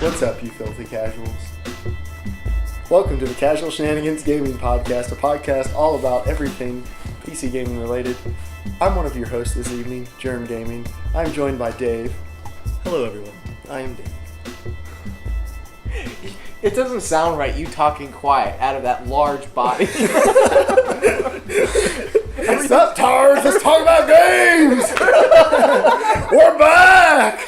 What's up, you filthy casuals? Welcome to the Casual Shenanigans Gaming Podcast, a podcast all about everything PC gaming related. I'm one of your hosts this evening, Germ Gaming. I'm joined by Dave. Hello, everyone. I am Dave. It doesn't sound right, you talking quiet out of that large body. What's up, Tars? Let's talk about games! We're back!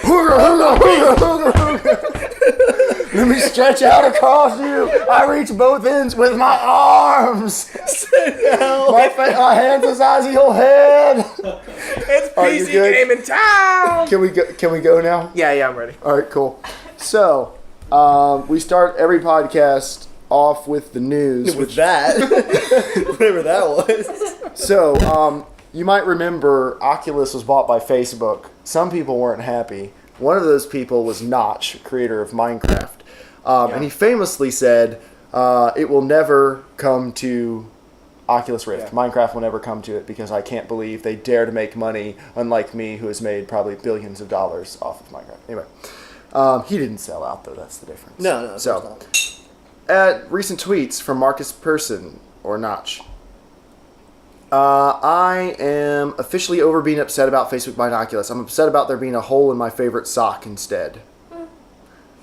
Hooga, hooga, hooga, hooga, hooga. Let me stretch out across you. I reach both ends with my arms. Sit down. My hands the size of your head. It's PC gaming time! Can we go now? Yeah, I'm ready. All right, cool. So, we start every podcast off with the news. With that. Whatever that was. So, you might remember Oculus was bought by Facebook. Some people weren't happy. One of those people was Notch, creator of Minecraft. And he famously said, it will never come to Oculus Rift. Yeah. Minecraft will never come to it because I can't believe they dare to make money, unlike me, who has made probably billions of dollars off of Minecraft. Anyway, he didn't sell out, though. That's the difference. No, So, at recent tweets from Marcus Persson, or Notch, I am officially over being upset about Facebook buying Oculus. I'm upset about there being a hole in my favorite sock instead.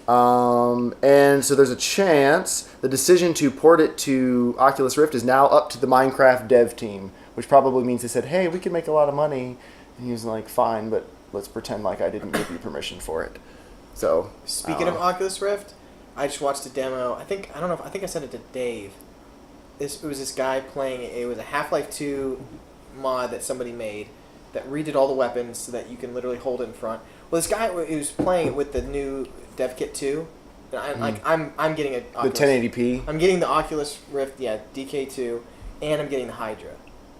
And so there's a chance the decision to port it to Oculus Rift is now up to the Minecraft dev team, which probably means they said, hey, we can make a lot of money. And he was like, fine, but let's pretend like I didn't give you permission for it. So, Speaking of Oculus Rift, I just watched a demo. I think I sent it to Dave. It was this guy playing. It was a Half-Life 2 mod that somebody made that redid all the weapons so that you can literally hold it in front. Well, this guy he was playing it with the new Dev Kit 2. And I'm getting a Oculus, the 1080p. I'm getting the Oculus Rift, DK2, and I'm getting the Hydra,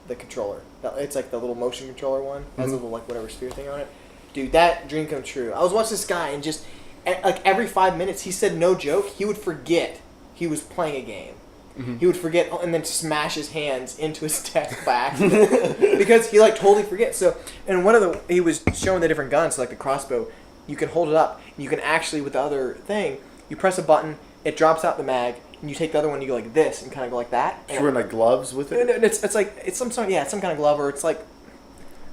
the controller. It's like the little motion controller one. Has a little like whatever sphere thing on it. Dude, that dream come true. I was watching this guy and just like every 5 minutes, he said no joke, he would forget he was playing a game. Mm-hmm. He would forget and then smash his hands into his desk by accident because he like totally forgets. So, and he was showing the different guns, so like the crossbow, you can hold it up and you can actually with the other thing, you press a button, it drops out the mag, and you take the other one, and you go like this and kind of go like that. You're wearing like gloves with it. It's some kind of glove, or it's like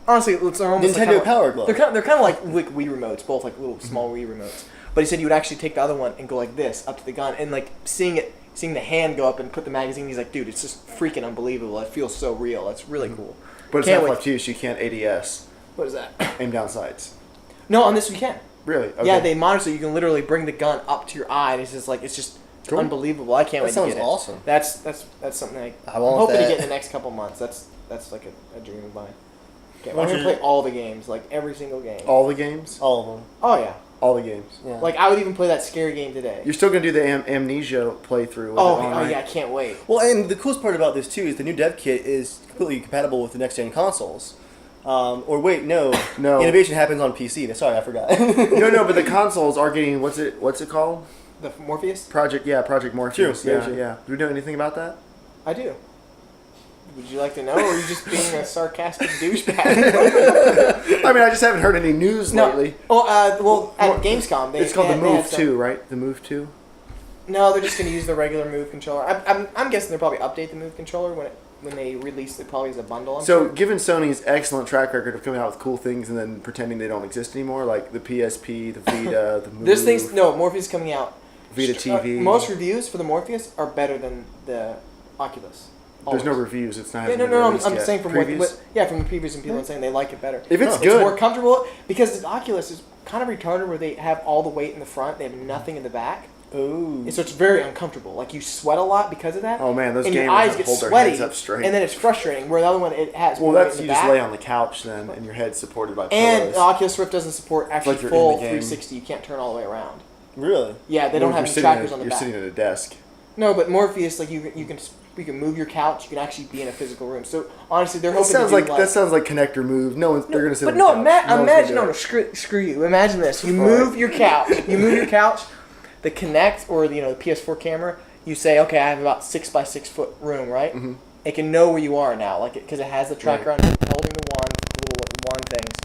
honestly, it's almost Nintendo like Power Glove. They're kind of like Wii remotes, both like little small Wii remotes. But he said you would actually take the other one and go like this up to the gun, and like seeing the hand go up and put the magazine. He's like, dude, it's just freaking unbelievable. It feels so real. It's really cool. But it's Half-Life 2, so you can't ADS. What is that? Aim down sights. No, on this you can. Really? Okay. Yeah, they monitor so you can literally bring the gun up to your eye. And it's just cool. Unbelievable. I can't wait to get it. That sounds awesome. That's something I'm want hoping to that. get in the next couple months. That's like a dream of mine. I'm gonna play all the games, like every single game. All the games? All of them. Oh yeah. All the games. Yeah. Like I would even play that scary game today. You're still going to do the Amnesia playthrough. Yeah, I can't wait. Well, and the coolest part about this, too, is the new dev kit is completely compatible with the next-gen consoles. Or wait, no. Innovation happens on PC. Sorry, I forgot. No, but the consoles are getting, what's it called? The Morpheus? Project Morpheus. True, Yeah, true. yeah. Do we know anything about that? I do. Would you like to know, or are you just being a sarcastic douchebag? I mean, I just haven't heard any news lately. Well, at Gamescom, it's called the Move 2, right? The Move 2? No, they're just going to use the regular Move controller. I'm guessing they'll probably update the Move controller when they release it, probably as a bundle. Given Sony's excellent track record of coming out with cool things and then pretending they don't exist anymore, like the PSP, the Vita, the Move. Morpheus coming out. Vita TV. Most reviews for the Morpheus are better than the Oculus. There's no reviews. It's not. I'm saying from from the previews and people saying they like it better. If it's good, it's more comfortable because the Oculus is kind of retarded where they have all the weight in the front, they have nothing in the back. Ooh. So it's very uncomfortable. Like you sweat a lot because of that. Oh man, those and gamers your eyes get hold sweaty, their heads up straight. and then it's frustrating. Where the other one it has. Well, more that's weight in you the just back. lay on the couch then, and your head's supported by pillows. And the Oculus Rift doesn't support actually like you're full in the game. 360. You can't turn all the way around. Really? Yeah, they don't have any trackers on the back. You're sitting at a desk. No, but Morpheus, like you can move your couch. You can actually be in a physical room. So honestly, they're hoping that sounds like connector move. They're gonna sit. But on the couch. imagine screw you. Imagine this: you move your couch. The Kinect or the PS4 camera. You say, okay, I have about 6 by 6 foot room, right? Mm-hmm. It can know where you are now, like because it has the tracker on it, holding the little wand things,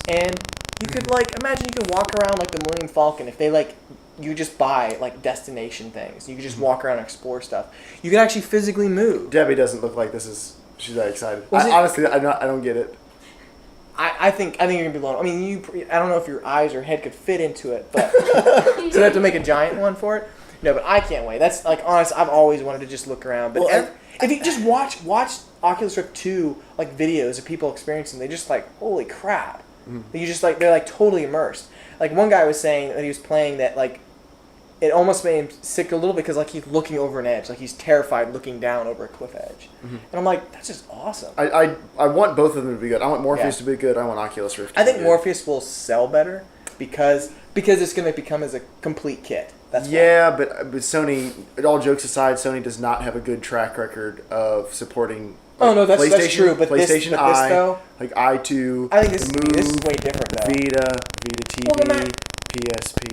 and you could like, imagine you can walk around like the Millennium Falcon. If they like, you just buy like destination things. You can just walk around and explore stuff. You can actually physically move. Debbie doesn't look like she's that excited. Honestly, I don't get it. I think you're gonna be blown. I mean, I don't know if your eyes or head could fit into it, but so they have to make a giant one for it. No, but I can't wait. That's like honest. I've always wanted to just look around. But if you just watch Oculus Rift 2 like videos of people experiencing, they just like holy crap. You just like they're like totally immersed. Like one guy was saying that he was playing that like it almost made him sick a little because like he's looking over an edge, like he's terrified looking down over a cliff edge. And I'm like, that's just awesome. I want both of them to be good. I want Morpheus to be good. I want Oculus Rift to I think be Morpheus will sell better because it's going to become as a complete kit. That's but Sony, all jokes aside, Sony does not have a good track record of supporting. Like, that's true. But PlayStation this though, like i2. I think this is way different though. Vita TV, PSP.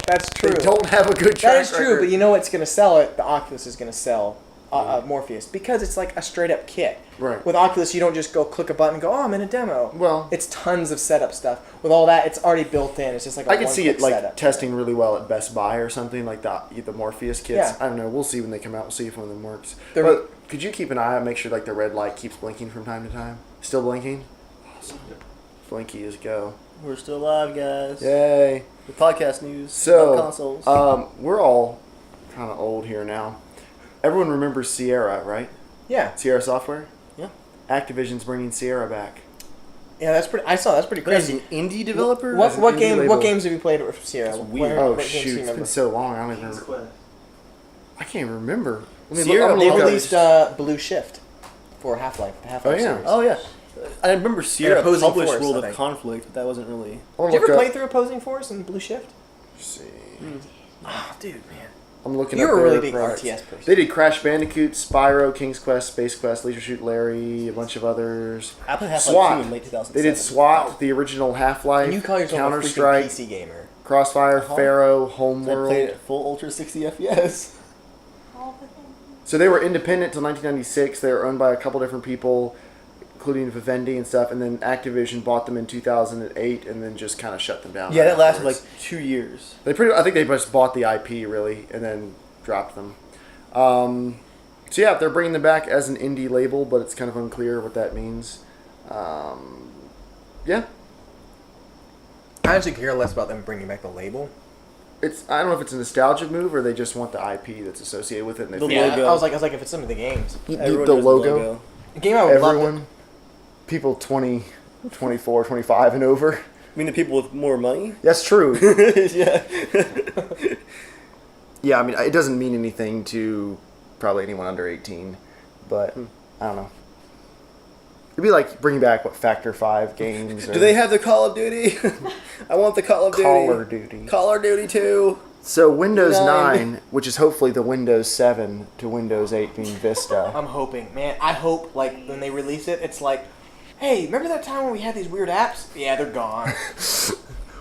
That's true. They don't have a good track record. That is true, but you know what's going to sell it? The Oculus is going to sell Morpheus because it's like a straight up kit. Right. With Oculus, you don't just go click a button and go, oh, I'm in a demo. Well, it's tons of setup stuff. With all that, it's already built in. It's just like I could see it like setup. testing really well at Best Buy or something like the Morpheus kits. Yeah. I don't know. We'll see when they come out. We'll see if one of them works. But could you keep an eye on, make sure like the red light keeps blinking from time to time? Still blinking? Awesome. Blinky is go. We're still alive, guys. Yay. The podcast news. So, consoles. We're all kind of old here now. Everyone remembers Sierra, right? Yeah. Sierra Software? Yeah. Activision's bringing Sierra back. Yeah, that's pretty. I saw that's pretty crazy. As an indie developer. What games have you played with Sierra? That's weird. What shoot! It's been so long. I don't even remember. I can't even remember. Sierra, they released Blue Shift for Half-Life. The Half-Life series. Oh yeah. I remember Sierra Opposing published Force, World of Conflict, but that wasn't really. Did you ever play through Opposing Force and Blue Shift? Let's see. Oh, dude, man. I'm looking. You're a really big RTS person. They did Crash Bandicoot, Spyro, King's Quest, Space Quest, Leisure Suit Larry, a bunch of others. I played Half-Life SWAT 2 in late 2007. They did SWAT, the original Half-Life, And you call yourself Counter-Strike, a freaking PC gamer. Crossfire, Pharaoh, Homeworld. I played it at full Ultra 60 FPS. So they were independent till 1996. They were owned by a couple different people, including Vivendi and stuff, and then Activision bought them in 2008 and then just kind of shut them down. Yeah, that lasted like 2 years. I think they just bought the IP really and then dropped them. So yeah, they're bringing them back as an indie label, but it's kind of unclear what that means. Yeah. I actually care less about them bringing back the label. I don't know if it's a nostalgia move or they just want the IP that's associated with it. And The logo. I was like, if it's some of the games. the logo. A game I would love Everyone, people 20, 24, 25 and over. I mean, the people with more money? That's true. Yeah. Yeah, I mean, it doesn't mean anything to probably anyone under 18, but I don't know. It'd be like bringing back, Factor 5 games. Do they have the Call of Duty? I want the Call of Duty. Call of Duty 2. So Windows 9, which is hopefully the Windows 7 to Windows 8 being Vista. I'm hoping, man. I hope, like, when they release it, it's like, hey, remember that time when we had these weird apps? Yeah, they're gone.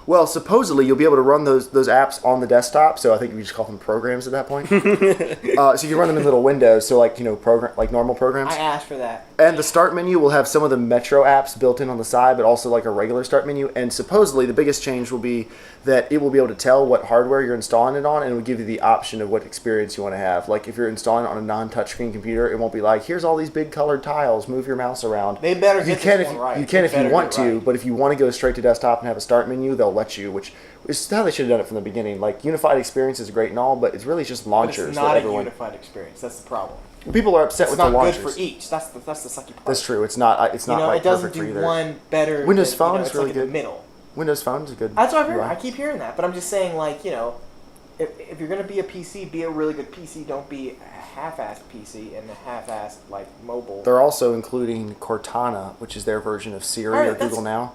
Well, supposedly you'll be able to run those apps on the desktop. So I think we just call them programs at that point. So you can run them in little windows. So like normal programs. I asked for that. And the start menu will have some of the Metro apps built in on the side, but also like a regular start menu. And supposedly the biggest change will be that it will be able to tell what hardware you're installing it on, and it will give you the option of what experience you want to have. Like if you're installing it on a non-touchscreen computer, it won't be like, here's all these big colored tiles, move your mouse around. They better get this one right. You can if you want to, but if you want to go straight to desktop and have a start menu, they'll let you, which is how they should have done it from the beginning. Like unified experience is great and all, but it's really just launchers. But it's not a unified experience. That's the problem. People are upset with the launchers. It's not good for each. That's the sucky part. That's true. It's not. It's not like perfect for either. It doesn't do one better. Windows Phone is really like good. In the middle. Windows Phone is good. That's what I've heard. I keep hearing that, but I'm just saying, like, if you're gonna be a PC, be a really good PC. Don't be a half-assed PC and a half-assed like mobile. They're also including Cortana, which is their version of Siri or Google Now.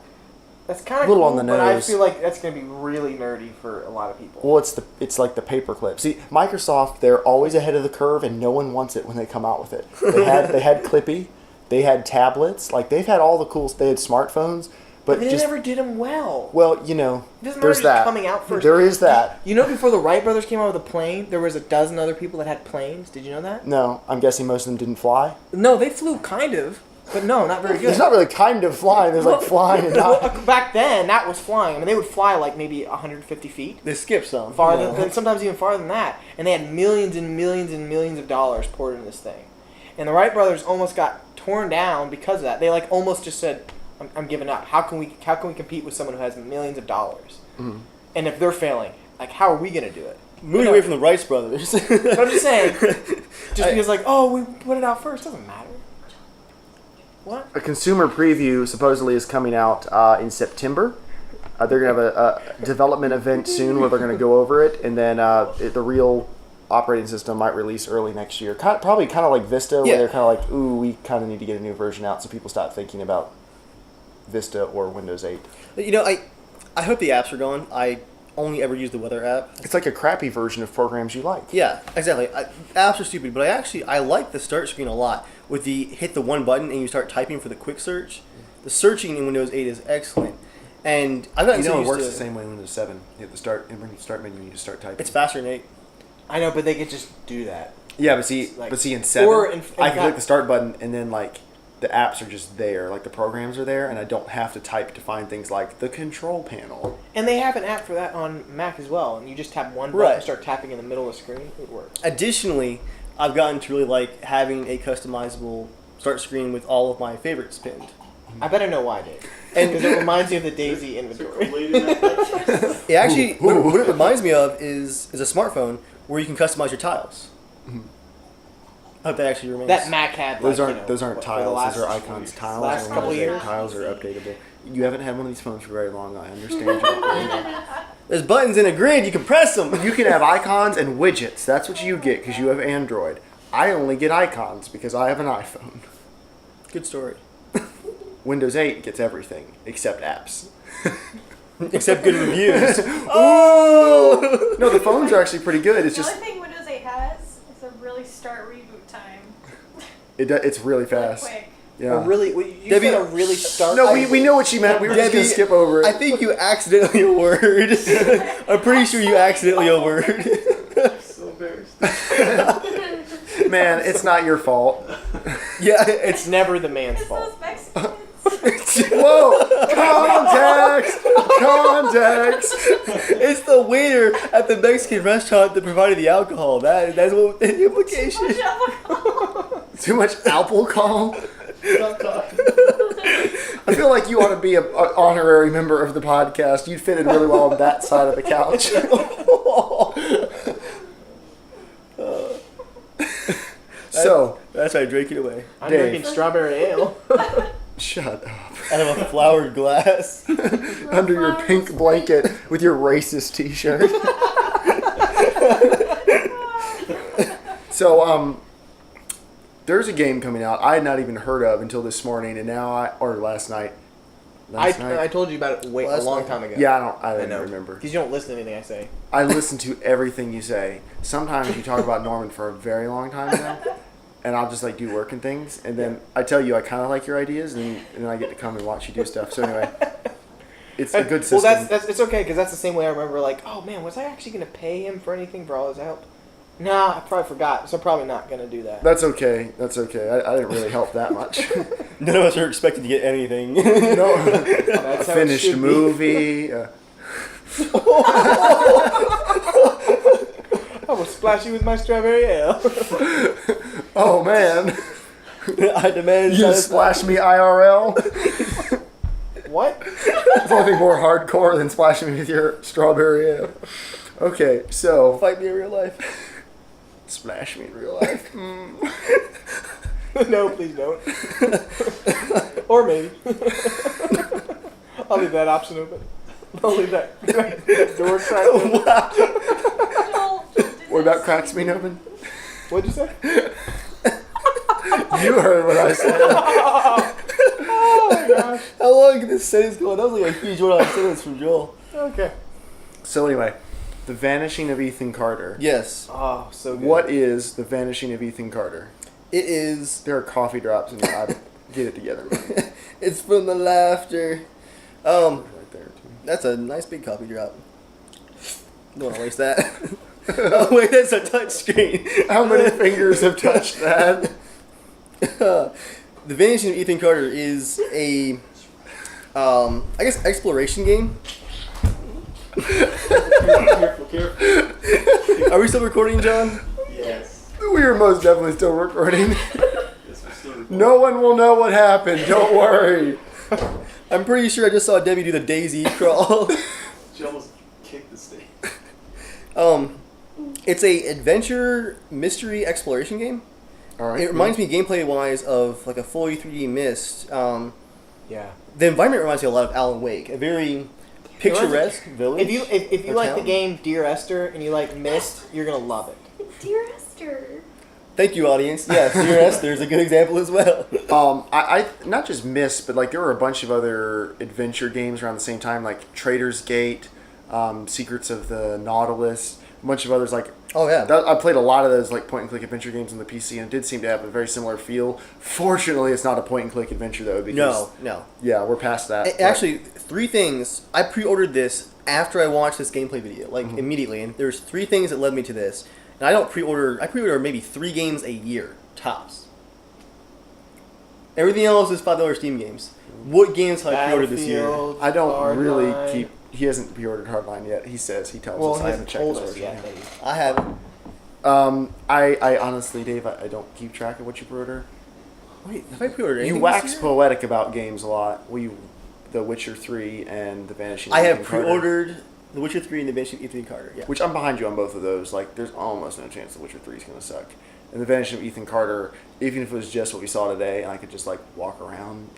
That's kind of cool, on the nose, but I feel like that's going to be really nerdy for a lot of people. Well, it's like the paperclip. See, Microsoft, they're always ahead of the curve, and no one wants it when they come out with it. They had Clippy, they had tablets, like they've had all the cool. They had smartphones, but they never did them well. Well, there's that. Coming out first. There is that. Before the Wright brothers came out with a plane, there was a dozen other people that had planes. Did you know that? No, I'm guessing most of them didn't fly. No, they flew kind of. But no, not very good. There's not really kind of flying. There's like flying and not. Well, back then, that was flying. I mean, they would fly like maybe 150 feet. They skip some. Farther, than sometimes even farther than that. And they had millions and millions and millions of dollars poured into this thing. And the Wright brothers almost got torn down because of that. They like almost just said, I'm giving up. How can we compete with someone who has millions of dollars? Mm-hmm. And if they're failing, like, how are we going to do it? Moving away from the Wright brothers. But I'm just saying, because like, oh, we put it out first, doesn't matter. What? A consumer preview supposedly is coming out in September. They're going to have a development event soon where they're going to go over it, and then the real operating system might release early next year. Probably kind of like Vista, where they're kind of like, ooh, we kind of need to get a new version out so people stop thinking about Vista or Windows 8. You know, I hope the apps are gone. I only ever use the weather app. It's like a crappy version of programs you like. Yeah, exactly. Apps are stupid, but I like the start screen a lot. With the hit the one button and you start typing for the quick search, the searching in Windows 8 is excellent. And I've gotten so used to it. It works the same way in Windows 7. You hit the start menu, you just start typing. It's faster than 8. I know, but they could just do that. Yeah, but see, in 7, I can click the start button and then like the apps are just there, like the programs are there, and I don't have to type to find things like the control panel. And they have an app for that on Mac as well, and you just tap one button and start tapping in the middle of the screen. It works. Additionally, I've gotten to really like having a customizable start screen with all of my favorites pinned. I better know why, Dave. Because it reminds me of the DayZ inventory. It actually, what it reminds me of is a smartphone where you can customize your tiles. Mm-hmm. I hope that actually remains. That Mac had. Those aren't tiles. Those are icons. Tiles. Last couple of years. Tiles are updatable. You haven't had one of these phones for very long. I understand. There's buttons in a grid. You can press them. You can have icons and widgets. That's what you get because you have Android. I only get icons because I have an iPhone. Good story. Windows 8 gets everything except apps. Except good reviews. Oh! No, the phones are actually pretty good. It's the just only thing Windows 8 has is a really start reboot time. It's really fast. Really quick. Yeah. You said a really start. No, we know what she meant. We were just going to skip over it. I think you accidentally a word. I'm pretty sure you accidentally a word. I'm so embarrassed. Man, it's not your fault. Yeah, it's never the man's It's fault. those Mexicans. Whoa! Context! It's the waiter at the Mexican restaurant that provided the alcohol. That's what the implication. Too much alcohol? I feel like you ought to be an honorary member of the podcast. You'd fit in really well on that side of the couch. So that's why I drank it away. I'm drinking strawberry ale. Shut up. Out of a flowered glass. Under your pink blanket with your racist t-shirt. So, there's a game coming out I had not even heard of until this morning, and now or last night. I told you about it a long time ago. Yeah, I don't remember. Because you don't listen to anything I say. I listen to everything you say. Sometimes you talk about Norman for a very long time now, and I'll just like do work and things, and then I tell you I kind of like your ideas, and then I get to come and watch you do stuff. So anyway, it's a good system. Well, it's okay because that's the same way I remember. Like, oh man, was I actually going to pay him for anything for all his help? No, I probably forgot, so I'm probably not going to do that. That's okay. I didn't really help that much. None of us are expecting to get anything. No, a finished movie. I will splash you with my strawberry ale. Oh man, I demand you splash me IRL. What? There's nothing more hardcore than splashing me with your strawberry ale. Okay, so fight me in real life. Splash me in real life. No, please don't. Or maybe. I'll leave that option open. I'll leave that door crack open. What about cracks being open? What'd you say? You heard what I said. Oh my gosh. How long did this sentence go on? That was like a huge one-on sentence from Joel. Okay. So anyway, The Vanishing of Ethan Carter. Yes. Oh, so good. What is The Vanishing of Ethan Carter? It is... There are coffee drops in your eye. Get it together, man. It's from the laughter. Right there, too. That's a nice big coffee drop. Don't want to waste that. Oh, wait, that's a touch screen. How many fingers have touched that? The Vanishing of Ethan Carter is a, I guess, exploration game. Careful. Are we still recording, John? Yes. We are most definitely still recording. No one will know what happened. Don't worry. I'm pretty sure I just saw Debbie do the DayZ crawl. She almost kicked the stage. It's a adventure mystery exploration game. All right. It reminds me gameplay wise of like a fully 3D Myst. Yeah. The environment reminds me a lot of Alan Wake. A very picturesque village. If you or like town. the game Dear Esther and you like Myst, you're gonna love it. Dear Esther. Thank you, audience. Yes, Dear Esther is a good example as well. I not just Myst, but like there were a bunch of other adventure games around the same time, like Trader's Gate, Secrets of the Nautilus, a bunch of others. Like Oh yeah. I played a lot of those like point and click adventure games on the PC, and it did seem to have a very similar feel. Fortunately, it's not a point and click adventure though, because No. yeah, we're past that. Actually, 3 things. I pre-ordered this after I watched this gameplay video, like immediately, and there's 3 things that led me to this. And I pre-order maybe 3 games a year, tops. Everything else is $5 Steam games. What games have I pre-ordered this year? Battlefield, I don't really Hardline. He hasn't pre-ordered Hardline yet. He tells Well, us. he I hasn't haven't checked told his us order yet. yet. that he- I haven't. I honestly, Dave, I don't keep track of what you pre-order. Wait, have I pre-ordered anything You this wax year? poetic about games a lot. The Witcher 3 and The Vanishing of I have Ethan Carter, pre-ordered The Witcher 3 and The Vanishing of Ethan Carter. Yeah. which I'm behind you on both of those. Like, there's almost no chance The Witcher 3 is going to suck. And The Vanishing of Ethan Carter, even if it was just what we saw today and I could just, like, walk around,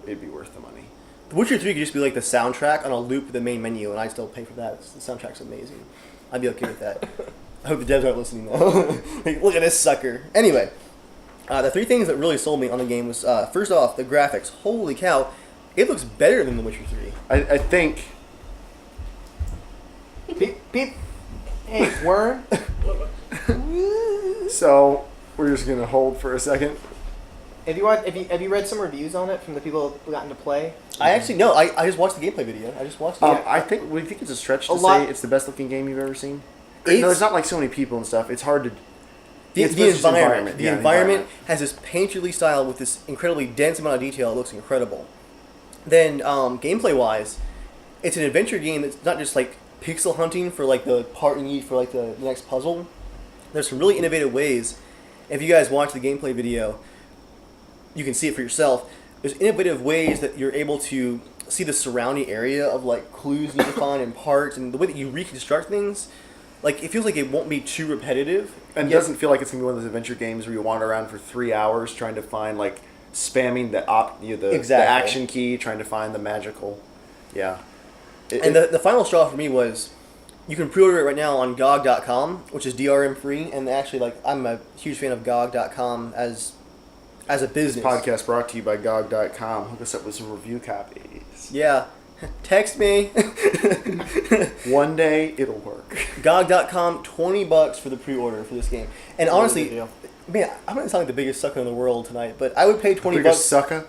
it'd be worth the money. The Witcher 3 could just be like the soundtrack on a loop with the main menu, and I'd still pay for that. The soundtrack's amazing. I'd be okay with that. I hope the devs aren't listening though. Like, look at this sucker. Anyway, the 3 things that really sold me on the game was, first off, the graphics. Holy cow, it looks better than The Witcher 3. I think... Peep, peep. Hey, worm. So, we're just going to hold for a second. Have you read some reviews on it from the people who gotten to play? I actually, no, I just watched the gameplay video. I just watched it. I think it's a stretch to A lot- say it's the best looking game you've ever seen. It's- No, there's not like so many people and stuff. It's hard to... The it's just environment. The Yeah, environment has this painterly style with this incredibly dense amount of detail. It looks incredible. Then, gameplay-wise, it's an adventure game that's not just like pixel hunting for like the part you need for like the next puzzle. There's some really innovative ways. If you guys watch the gameplay video, you can see it for yourself. There's innovative ways that you're able to see the surrounding area of like clues you need to find and parts, and the way that you reconstruct things. Like, it feels like it won't be too repetitive. And it yet- doesn't feel like it's going to be one of those adventure games where you wander around for 3 hours trying to find, like, spamming the Exactly. action key, trying to find the magical... Yeah. And the final straw for me was, you can pre-order it right now on GOG.com, which is DRM free, and actually, like, I'm a huge fan of GOG.com as a business. Podcast brought to you by GOG.com. Hook us up with some review copies. Yeah. Text me. One day, it'll work. GOG.com, $20 for the pre-order for this game. And honestly, deal. man, I'm going to sound like the biggest sucker in the world tonight, but I would pay $20. Biggest sucker?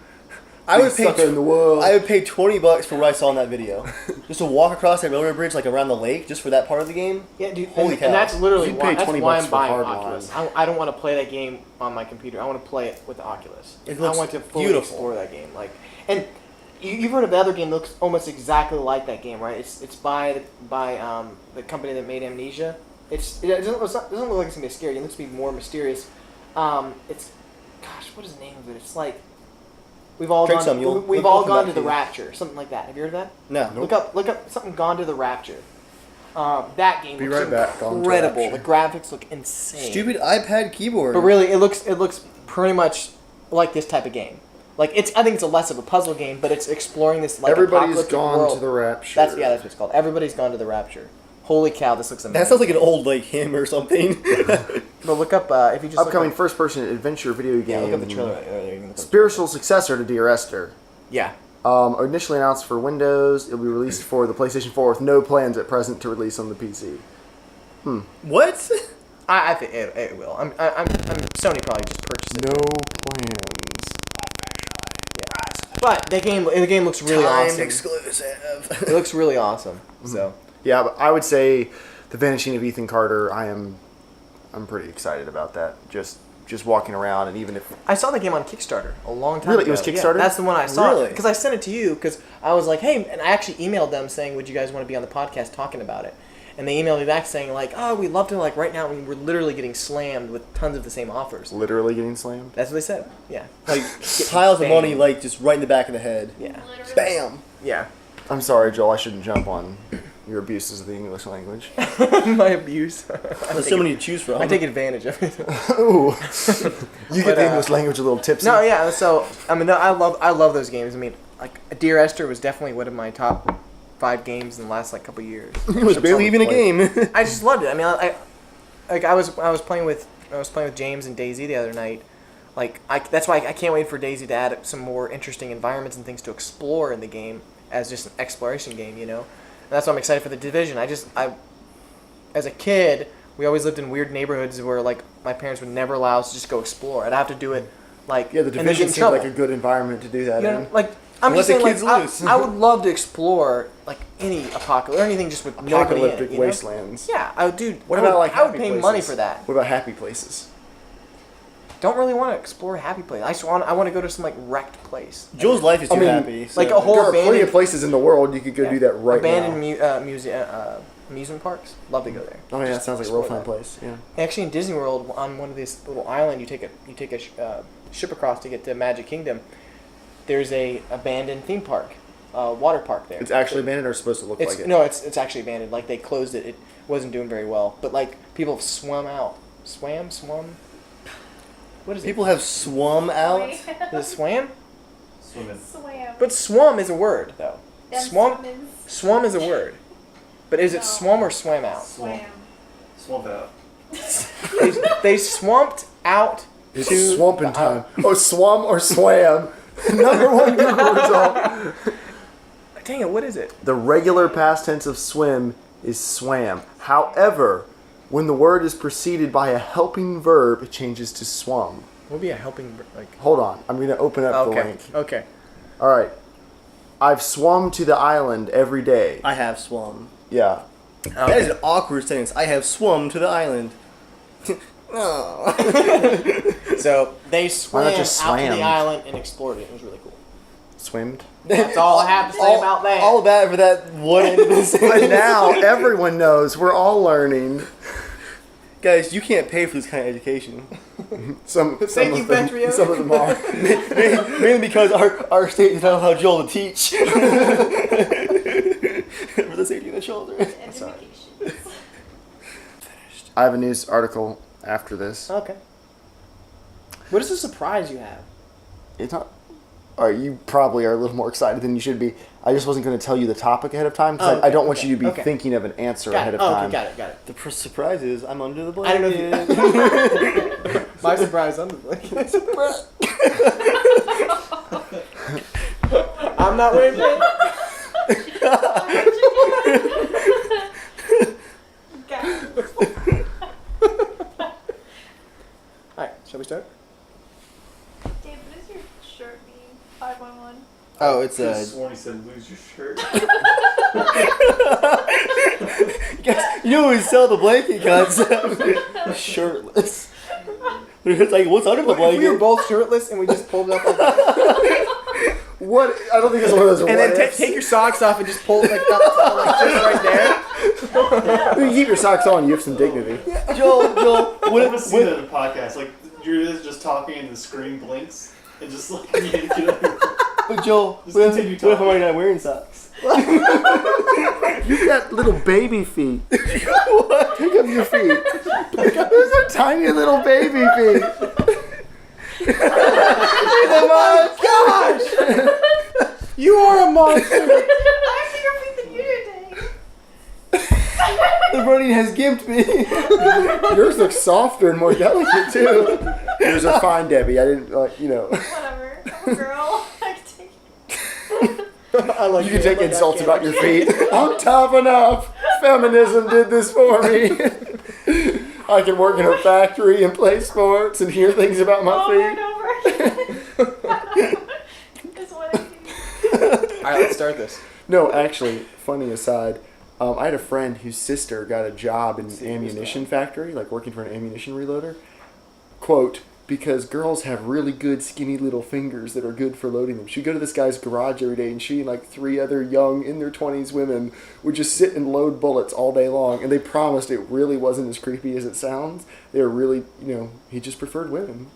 I would Biggest pay sucker in the world. I would pay $20 for what I saw in that video, just to walk across that railroad bridge, like around the lake, just for that part of the game. Yeah, dude. Holy and, cow. and that's literally You'd why, pay that's $20 why I'm for buying Hardline. Oculus. I don't want to play that game on my computer. I want to play it with the Oculus. It I looks want to fully beautiful. explore that game. Like, and you've heard of the other game that looks almost exactly like that game, right? It's by the company that made Amnesia. It doesn't look like it's gonna be scary. It looks to be more mysterious. It's, gosh, what is the name of it? It's like we've all Drink gone. some, you'll- We've we'll all come gone back to to the you. Rapture, something like that. Have you heard of that? No. Look up something Gone to the Rapture. That game Be looks right back, Gone to incredible. The Rapture. graphics look insane. Stupid iPad keyboard. But really, it looks pretty much like this type of game. Like I think it's a less of a puzzle game, but it's exploring this like Everybody's apocalyptic gone world. to the Rapture. That's what it's called. Everybody's gone to the Rapture. Holy cow, this looks amazing. That sounds like an old like hymn or something. But look up if you just Upcoming look up, first-person adventure video game. yeah, look up the trailer. You can look up the Spiritual successor to Dear Esther. Yeah. Initially announced for Windows, it'll be released for the PlayStation 4 with no plans at present to release on the PC. What? I think it will. I'm Sony probably just purchased it. No plans. But the game looks really Timed awesome. exclusive. It looks really awesome. So Yeah, but I would say The Vanishing of Ethan Carter, I'm pretty excited about that. Just just walking around, and even if I saw the game on Kickstarter a long time Really? ago. It was Yeah, Kickstarter? that's the one I saw. Really? Because I sent it to you because I was like, hey, and I actually emailed them saying, would you guys want to be on the podcast talking about it? And they emailed me back saying like, oh, we'd love to. Like right now, we're literally getting slammed with tons of the same offers. literally getting slammed. That's what they said. Yeah. Like piles of Bang. money, like just right in the back of the head. Yeah. Literally. Bam. Yeah. I'm sorry, Joel. I shouldn't jump on your abuses of the English language. My abuse. There's so many to choose from. I take advantage of it. Ooh, you get But, the English language a little tipsy. No, yeah. So I mean, no, I love those games. I mean, like Dear Esther was definitely one of my top 5 games in the last like couple years. It was barely even a game. I just loved it. I mean, I was playing with James and DayZ the other night. Like that's why I can't wait for DayZ to add some more interesting environments and things to explore in the game as just an exploration game, you know. And that's why I'm excited for the Division. As a kid, we always lived in weird neighborhoods where like my parents would never allow us to just go explore. I'd have to do it like Yeah, the and then get Division in seems trouble. like a good environment to do that You in. know, like I'm Let just the saying, like kids loose. I would love to explore like any apocalypse or anything just with nobody in it, Apocalyptic you know? wastelands. Yeah, I would, dude. What I about would, like I would happy pay places? money for that. What about happy places? Don't really want to explore happy place. I want to go to some like wrecked place. Joel's life is too I mean, happy. So. like a whole There are plenty abandoned- of places in the world you could go do that right abandoned now. amusement parks. Love to go there. Oh yeah, that sounds like a real explore fun that. place. Yeah. Actually, in Disney World, on one of these little island, you take a ship across to get to Magic Kingdom. There's a abandoned theme park, water park there. It's actually abandoned or supposed to look It's like it? no, it's actually abandoned. Like they closed it. It wasn't doing very well. But like people have swum out, swam. What is People have swum out. it? Is it swam? Swimming. Swam. But swum is a word though. Them Swum. swimmins. Swum is a word. But is it No. swum or swam out? Swam. Swamp out. They swamped out It's to swamping the time. Oh, swum or swam? Number one Google result. Dang it! What is it? The regular past tense of swim is swam. However, when the word is preceded by a helping verb, it changes to swum. What would be a helping like? Hold on. I'm going to open up the Okay. link. Okay. All right. I've swum to the island every day. I have swum. Yeah. That is an awkward sentence. I have swum to the island. Oh. So they swam out just to swam? the island and explored it. It was really cool. Swimmed. That's all I have to say about that. All that for that one end of the sentence. But now everyone knows. We're all learning. Guys, you can't pay for this kind of education. Some Thank you, of them, Petrio. some of them are. Mainly because our state does not allow Joel to teach. For the safety of the children. And vacations. I have a news article after this. Okay. What is the surprise you have? It's not. All right, you probably are a little more excited than you should be. I just wasn't going to tell you the topic ahead of time because I don't want you to be thinking of an answer ahead of time. Got it. The surprise is I'm under the I don't blanket. know if my surprise under the blanket. I'm not wearing pants. Alright, shall we start? Dave, what does your shirt mean? 511. Oh, it's Could have sworn he said lose your shirt. Guys, you know we sell the blanket concept. Shirtless. It's like, what's under the If we were blanket? both shirtless and we just pulled it up like that. What? I don't think it's one of those. And then what ifs. take your socks off and just pull it like up, like just right there. You keep your socks on. You have some dignity. Joel, I what want to if, see that in a podcast. Like, you're just talking and the screen blinks and just like, you need to get over. but Joel, Just what continue if I'm talking. not wearing socks? You've got little baby feet. Pick up your feet. Those are tiny little baby feet. Oh my gosh! You are a monster! I have bigger feet than you do, Dave. The running has gimped me. Yours looks softer and more delicate too. Yours are fine, Debbie. I didn't like, you know. Whatever. I'm a girl. I can take it. I like You can take insults about your feet. I'm tough enough. Feminism did this for me. I can work in a factory and play sports and hear things about my Over and feet. over again. Is what I do. Alright, let's start this. No, actually, funny aside, I had a friend whose sister got a job in an ammunition factory, like working for an ammunition reloader. Quote, because girls have really good skinny little fingers that are good for loading them. She'd go to this guy's garage every day, and she and like 3 other young, in their 20s women would just sit and load bullets all day long, and they promised it really wasn't as creepy as it sounds. They were really, he just preferred women.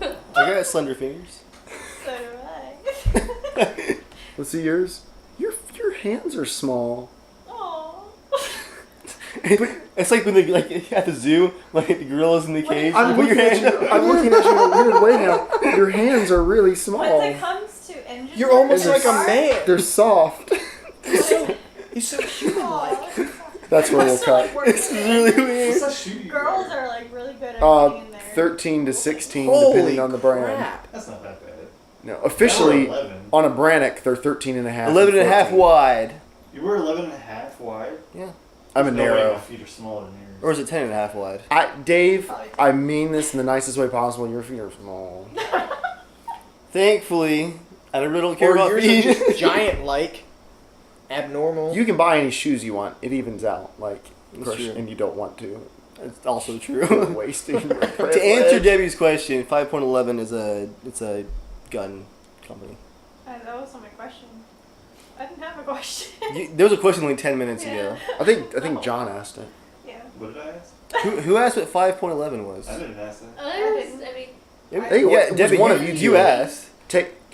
I got slender fingers. So do I. Let's see yours. Your hands are small. Aw. It's like when they at the zoo, like the gorillas in the cage. I'm you put your looking hand at you in a weird way now. Your hands are really small. When it comes to engine You're almost And like a they're man. They're soft. He's so human-like. That's where we'll cut. It's really weird. What's that shoe you Girls wear? are like really good at getting in there. 13 to 16, Holy depending on the brand. crap. That's not that bad. No, officially, I wear 11. on a Brannock, they're 13 and a half. 11 and a half 14. wide. You were 11 and a half wide? Yeah. I'm a There's no way narrow. My feet are smaller than yours. Or is it 10 and a half wide? Dave, I mean this in the nicest way possible. Your feet are small. Thankfully, I really don't care Or about yours feet. are just giant-like. Abnormal. You can buy any shoes you want. It evens out. That's true. And you don't want to. It's also You're true. wasting your To privilege. answer Debbie's question, 5.11 is a gun company. That wasn't my question. I didn't have a question. There was a question like 10 minutes Yeah. ago. I think John asked it. Yeah. What did I ask? Who asked what 5.11 was? I didn't ask that. Hey, yeah, it was Debbie, one you, of you you two. asked.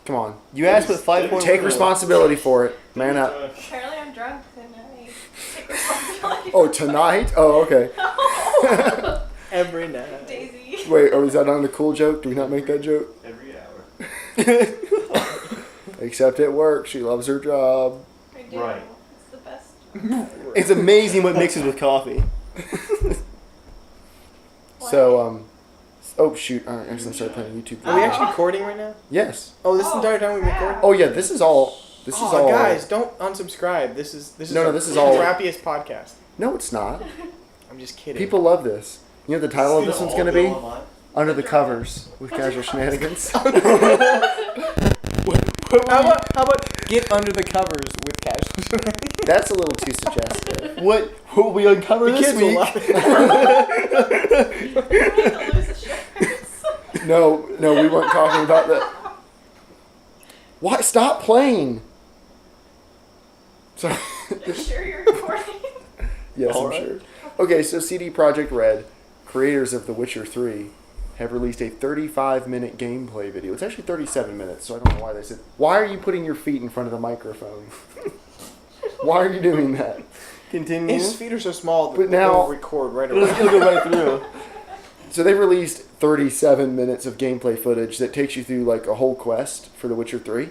Come on. You asked what 5.11 Take was. responsibility for it. Man up. Apparently I'm drunk and I take responsibility. Oh, tonight? Oh, okay. Every night. DayZ. Wait, is that not a cool joke? Do we not make that joke? Every hour. Except at work. She loves her job. I do. Right. It's the best. It's amazing what mixes with coffee. So, oh shoot! All right, I'm just gonna start playing a YouTube. Are we video. actually recording right now? Yes. Oh, this Oh, entire time we've been crap. recording? Oh yeah, this is all. This is all. Guys, don't unsubscribe. This is No, our this is all- crappiest podcast. No, it's not. I'm just kidding. People love this. You know what the title of this one's gonna be? Online? Under the Covers with Casual Shenanigans. How about get under the covers with Casual Shenanigans? That's a little too suggestive. What will we uncover The this kids will week? love it. We're gonna lose the shirts. No, we weren't talking about that. Why? Stop playing. Sorry. You sure you're recording? Yes, All I'm right. sure. Okay, so CD Projekt Red, creators of The Witcher 3, have released a 35-minute gameplay video. It's actually 37 minutes, so I don't know why they said... Why are you putting your feet in front of the microphone? Why are you doing that? Continue. His feet are so small that But now- they'll record right away. It'll go right through. So they released 37 minutes of gameplay footage that takes you through like a whole quest for The Witcher 3.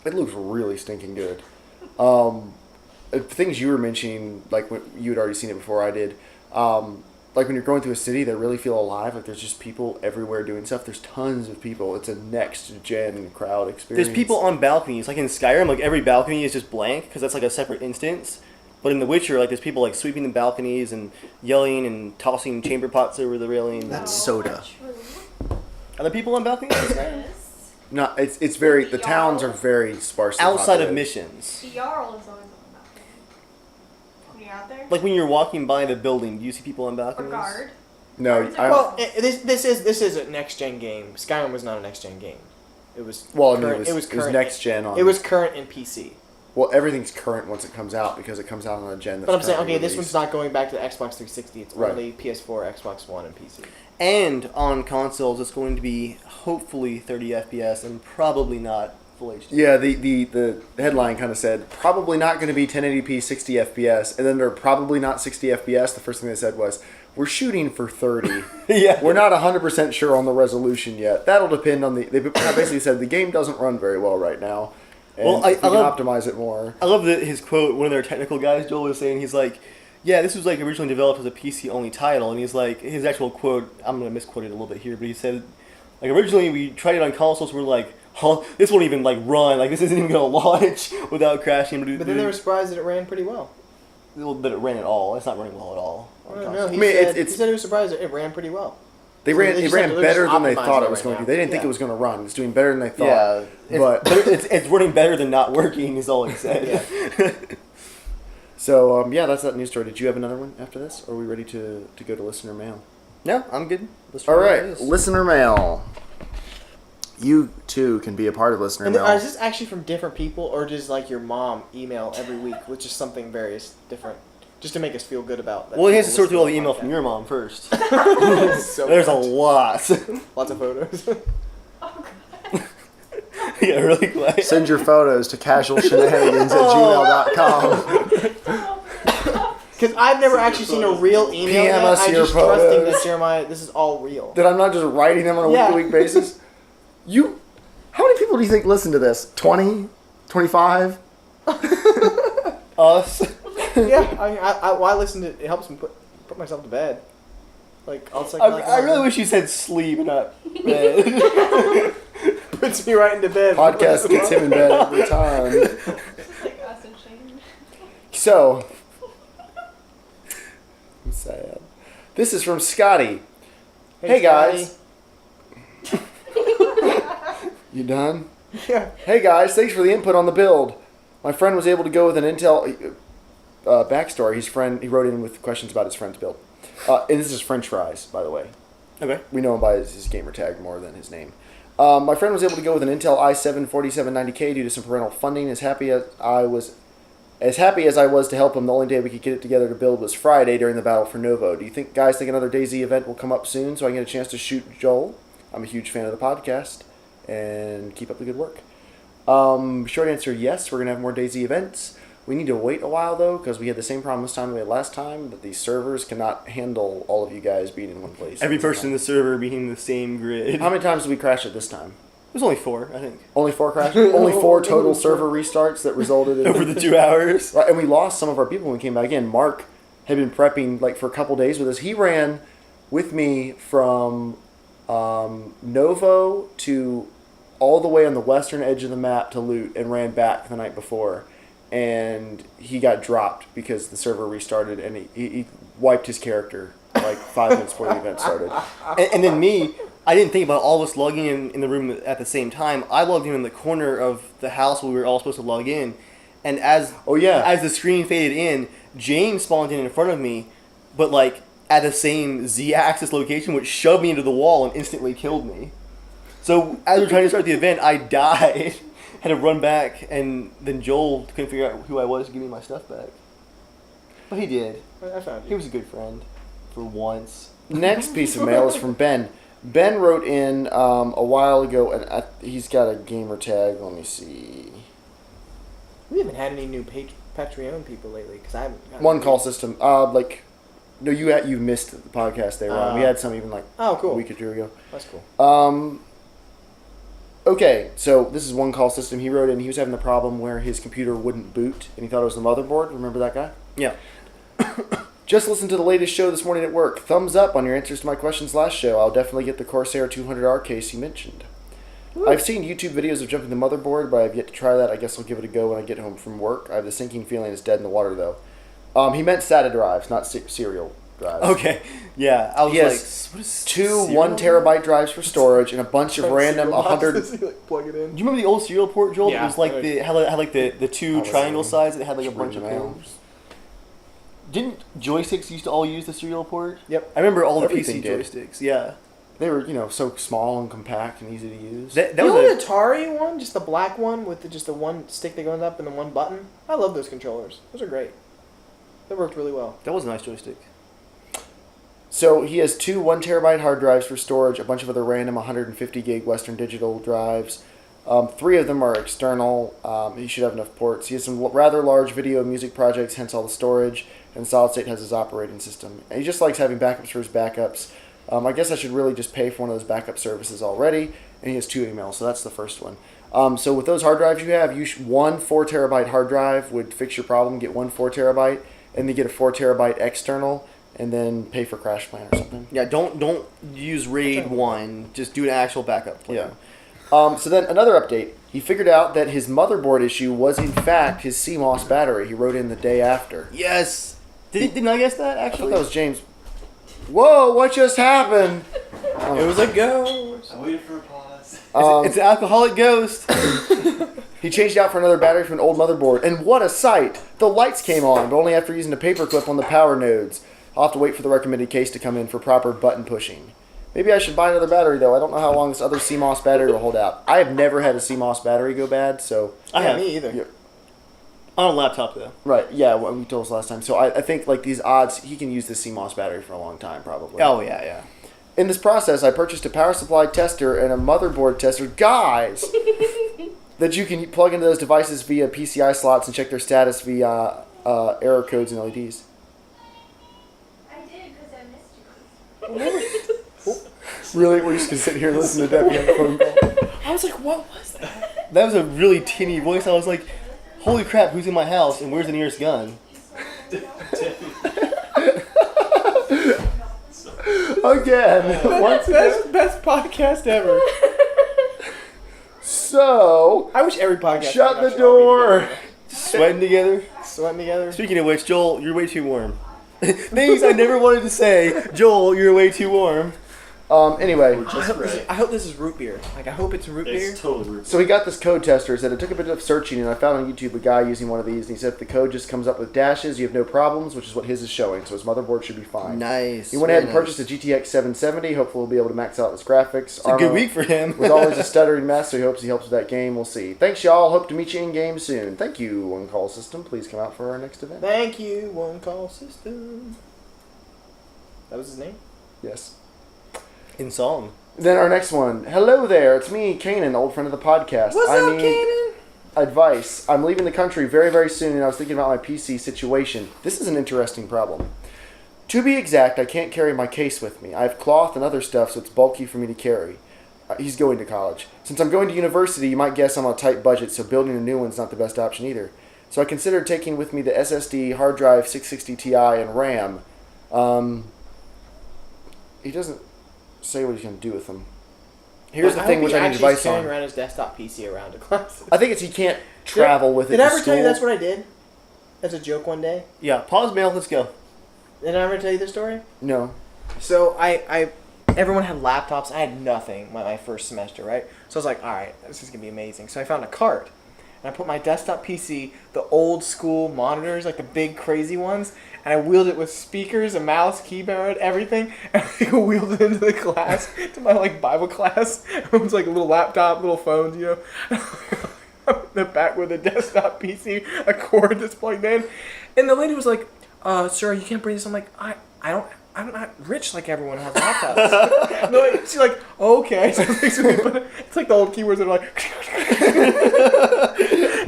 It looks really stinking good. Things you were mentioning, like when you had already seen it before I did, like when you're going through a city, they really feel alive. Like there's just people everywhere doing stuff. There's tons of people. It's a next-gen crowd experience. There's people on balconies. Like in Skyrim, like every balcony is just blank because that's like a separate instance. But in The Witcher, like there's people like sweeping the balconies and yelling and tossing chamber pots over the railing. That's soda. True. Are there people on balconies in Skyrim? Yes. No, it's very... The towns are very sparsely Outside of populated. missions. The Jarl is always on the balcony. When you're out there? Like when you're walking by the building, do you see people on Or balconies? guard. No, Well, this is a next gen game. Skyrim was not a next gen game. It was well, I mean, current, it was current. next-gen on... It was current in PC. Well, everything's current once it comes out because it comes out on a gen that's But I'm saying, currently okay, this released. one's not going back to the Xbox 360. It's Right. only PS4, Xbox One, and PC. And on consoles, it's going to be hopefully 30 FPS and probably not full HD. Yeah, the headline kind of said, probably not going to be 1080p 60 FPS, and then they're probably not 60 FPS. The first thing they said was, we're shooting for 30. Yeah. We're not 100% sure on the resolution yet. That'll depend on the... They basically said the game doesn't run very well right now. And Well, we can love- optimize it more. I love that his quote, one of their technical guys, Joel, was saying, he's like, yeah, this was like originally developed as a PC-only title, and he's like, his actual quote, I'm going to misquote it a little bit here, but he said, like, originally we tried it on consoles, we're like, huh, this won't even, like, run, like, this isn't even going to launch without crashing. But then they were surprised that it ran pretty well. That it ran at all. It's not running well at all. on I don't console. know. He, I mean, said, it's- he said he was surprised that it ran pretty well. It So ran they just have to- they're better just than they optimizing thought it it was right going now. to. They didn't think Yeah. it was going to run. It's doing better than they thought. Yeah, but it's running better than not working is all he said. So, yeah, that's that news story. Did you have another one after this? Or are we ready to go to listener mail? No, I'm good. Let's All try right, this. listener mail. You too can be a part of listener And mail. is this actually from different people, or does like your mom email every week with just something various different, just to make us feel good about that? Well, he has to people sort through all the listen email to from your mom first. So There's a much. lot. Lots of photos. Yeah, really quiet. Send your photos to casualshenanigans@gmail.com. Because I've never actually seen a real email. PM Yet. us I'm your just trusting photos. that Jeremiah, this is all real. That I'm not just writing them on a Yeah. week-to-week basis. How many people do you think listen to this? 20? 25? Us. Yeah, I listen to it. It helps me put myself to bed. Like I'll like. I really wish you said sleep, not bed. puts me right into bed. Podcast gets him in bed every time. It's like us and Shane. So, I'm sad. This is from Scotty. Hey guys. You done? Yeah. Hey guys, thanks for the input on the build. My friend was able to go with an Intel backstory. He wrote in with questions about his friend's build. And this is French fries, by the way. Okay. We know him by his gamer tag more than his name. My friend was able to go with an Intel i7 4790K due to some parental funding. As happy as I was to help him, the only day we could get it together to build was Friday during the battle for Novo. Do you guys think another DayZ event will come up soon so I can get a chance to shoot Joel? I'm a huge fan of the podcast. And keep up the good work. Short answer, yes. We're going to have more DayZ events. We need to wait a while, though, because we had the same problem this time we had last time, that these servers cannot handle all of you guys being in one place. Every person in the server being in the same grid. How many times did we crash it this time? It was only 4, I think. Only 4 crashes? Only 4 total server restarts that resulted in... Over the 2 hours. Right, and we lost some of our people when we came back in. Mark had been prepping for a couple days with us. He ran with me from Novo to all the way on the western edge of the map to loot and ran back the night before. And he got dropped because the server restarted and he wiped his character 5 minutes before the event started. And then me, I didn't think about all of us logging in the room at the same time. I logged in the corner of the house where we were all supposed to log in. And as the screen faded in, James spawned in front of me, but at the same Z-axis location, which shoved me into the wall and instantly killed me. So as we were trying to start the event, I died. Had to run back, and then Joel couldn't figure out who I was to give me my stuff back. But he did. I found He you. was a good friend. For once. Next piece of mail is from Ben. Ben wrote in a while ago, and he's got a gamer tag. Let me see. We haven't had any new Patreon people lately because I haven't. gotten One any. call system. No, you missed the podcast they were on. We had some even Oh, cool. a week or 2 ago. That's cool. Okay, so this is one call system. He wrote in, he was having the problem where his computer wouldn't boot, and he thought it was the motherboard. Remember that guy? Yeah. Just listened to the latest show this morning at work. Thumbs up on your answers to my questions last show. I'll definitely get the Corsair 200R case you mentioned. I've seen YouTube videos of jumping the motherboard, but I've yet to try that. I guess I'll give it a go when I get home from work. I have the sinking feeling it's dead in the water, though. He meant SATA drives, not serial drives. Okay. Yeah. I was He like, has what is 2 serial? 1 terabyte drives for storage and a bunch of random 100. Plug it in. Do you remember the old serial port, Joel? Yeah. It was had the 2 triangle sides that had a Just bunch of read them out. pins. Didn't joysticks used to all use the serial port? Yep. I remember all the Everything PC did. joysticks. Yeah. They were, so small and compact and easy to use. That The was old a, Atari one, just the black one with just the one stick that goes up and the one button. I love those controllers. Those are great. They worked really well. that was a nice joystick. So he has 2 1 terabyte hard drives for storage, a bunch of other random 150 gig Western Digital drives. 3 of them are external. He should have enough ports. He has some rather large video and music projects, hence all the storage. And Solid State has his operating system. And he just likes having backups for his backups. I guess I should really just pay for one of those backup services already. And he has 2 emails, so that's the first one. So with those hard drives you have, one 4 terabyte hard drive would fix your problem. Get 1 4 terabyte, and then get a 4 terabyte external, and then pay for Crash Plan or something. Yeah, don't use RAID 1. Just do an actual backup plan. Yeah. So then another update. He figured out that his motherboard issue was in fact his CMOS battery. He wrote in the day after. Yes. Didn't I guess that, I thought actually? that was James. Whoa! What just happened? It was a ghost. I waited for a pause. It's an alcoholic ghost. He changed out for another battery from an old motherboard, and what a sight! The lights came on, but only after using a paperclip on the power nodes. I'll have to wait for the recommended case to come in for proper button pushing. Maybe I should buy another battery, though. I don't know how long this other CMOS battery will hold out. I have never had a CMOS battery go bad, so... I have. Me either. Yeah. On a laptop, though. Right, yeah, what we told us last time. So I think, like, these odds, he can use this CMOS battery for a long time, probably. Oh, yeah. In this process, I purchased a power supply tester and a motherboard tester. Guys! That you can plug into those devices via PCI slots and check their status via error codes and LEDs. I did because I missed you. Really? We're just going to sit here and listen to Debbie on the phone call? I was like, what was that? That was a really tinny voice. I was like, holy crap, who's in my house and where's the nearest gun? Again. Once again. Best podcast ever. So, I wish every podcast. shut the door. Sweating together. Sweating together. Speaking of which, Joel, you're way too warm. Things I never wanted to say. Joel, you're way too warm. Anyway, I hope this is root beer. Like, I hope it's root beer. It's totally rude. so he got this code tester. Said it took a bit of searching, and I found on YouTube a guy using one of these. And he said if the code just comes up with dashes, you have no problems, which is what his is showing. So his motherboard should be fine. Nice. He went ahead and purchased a GTX 770. Hopefully, we'll be able to max out his graphics. It's a good week for him. was always a stuttering mess, so he hopes with that game. We'll see. Thanks, y'all. Hope to meet you in game soon. Thank you, One Call System. Please come out for our next event. Thank you, One Call System. That was his name? Yes. In song. Then our next one. Hello there. It's me, Kanan, old friend of the podcast. What's I up, need Kanan? advice. I'm leaving the country very, very soon, and I was thinking about my PC situation. This is an interesting problem. To be exact, I can't carry my case with me. I have cloth and other stuff, so it's bulky for me to carry. He's going to college. Since I'm going to university, you might guess I'm on a tight budget, so building a new one's not the best option either. So I considered taking with me the SSD, hard drive, 660 Ti, and RAM. He doesn't say what he's going to do with them. Here's the thing which I need advice carrying on. around his desktop PC around to class. I think it's he can't travel with it Did I to ever tell you school. that's what I did? As a joke one day? Yeah, pause mail, let's go. Did I ever tell you this story? No. So everyone had laptops. I had nothing my first semester, right? So I was like, all right, this is going to be amazing. So I found a cart. And I put my desktop PC, the old school monitors, like the big crazy ones, and I wheeled it with speakers, a mouse, keyboard, everything, and I wheeled it into the class, to my like Bible class. It was like a little laptop, little phones, you know. The back with a desktop PC, a cord that's plugged in. And the lady was like, sir, you can't bring this. I'm like, I'm not rich like everyone has laptops. No, she's like, oh, okay. So it's like the old keywords that are like,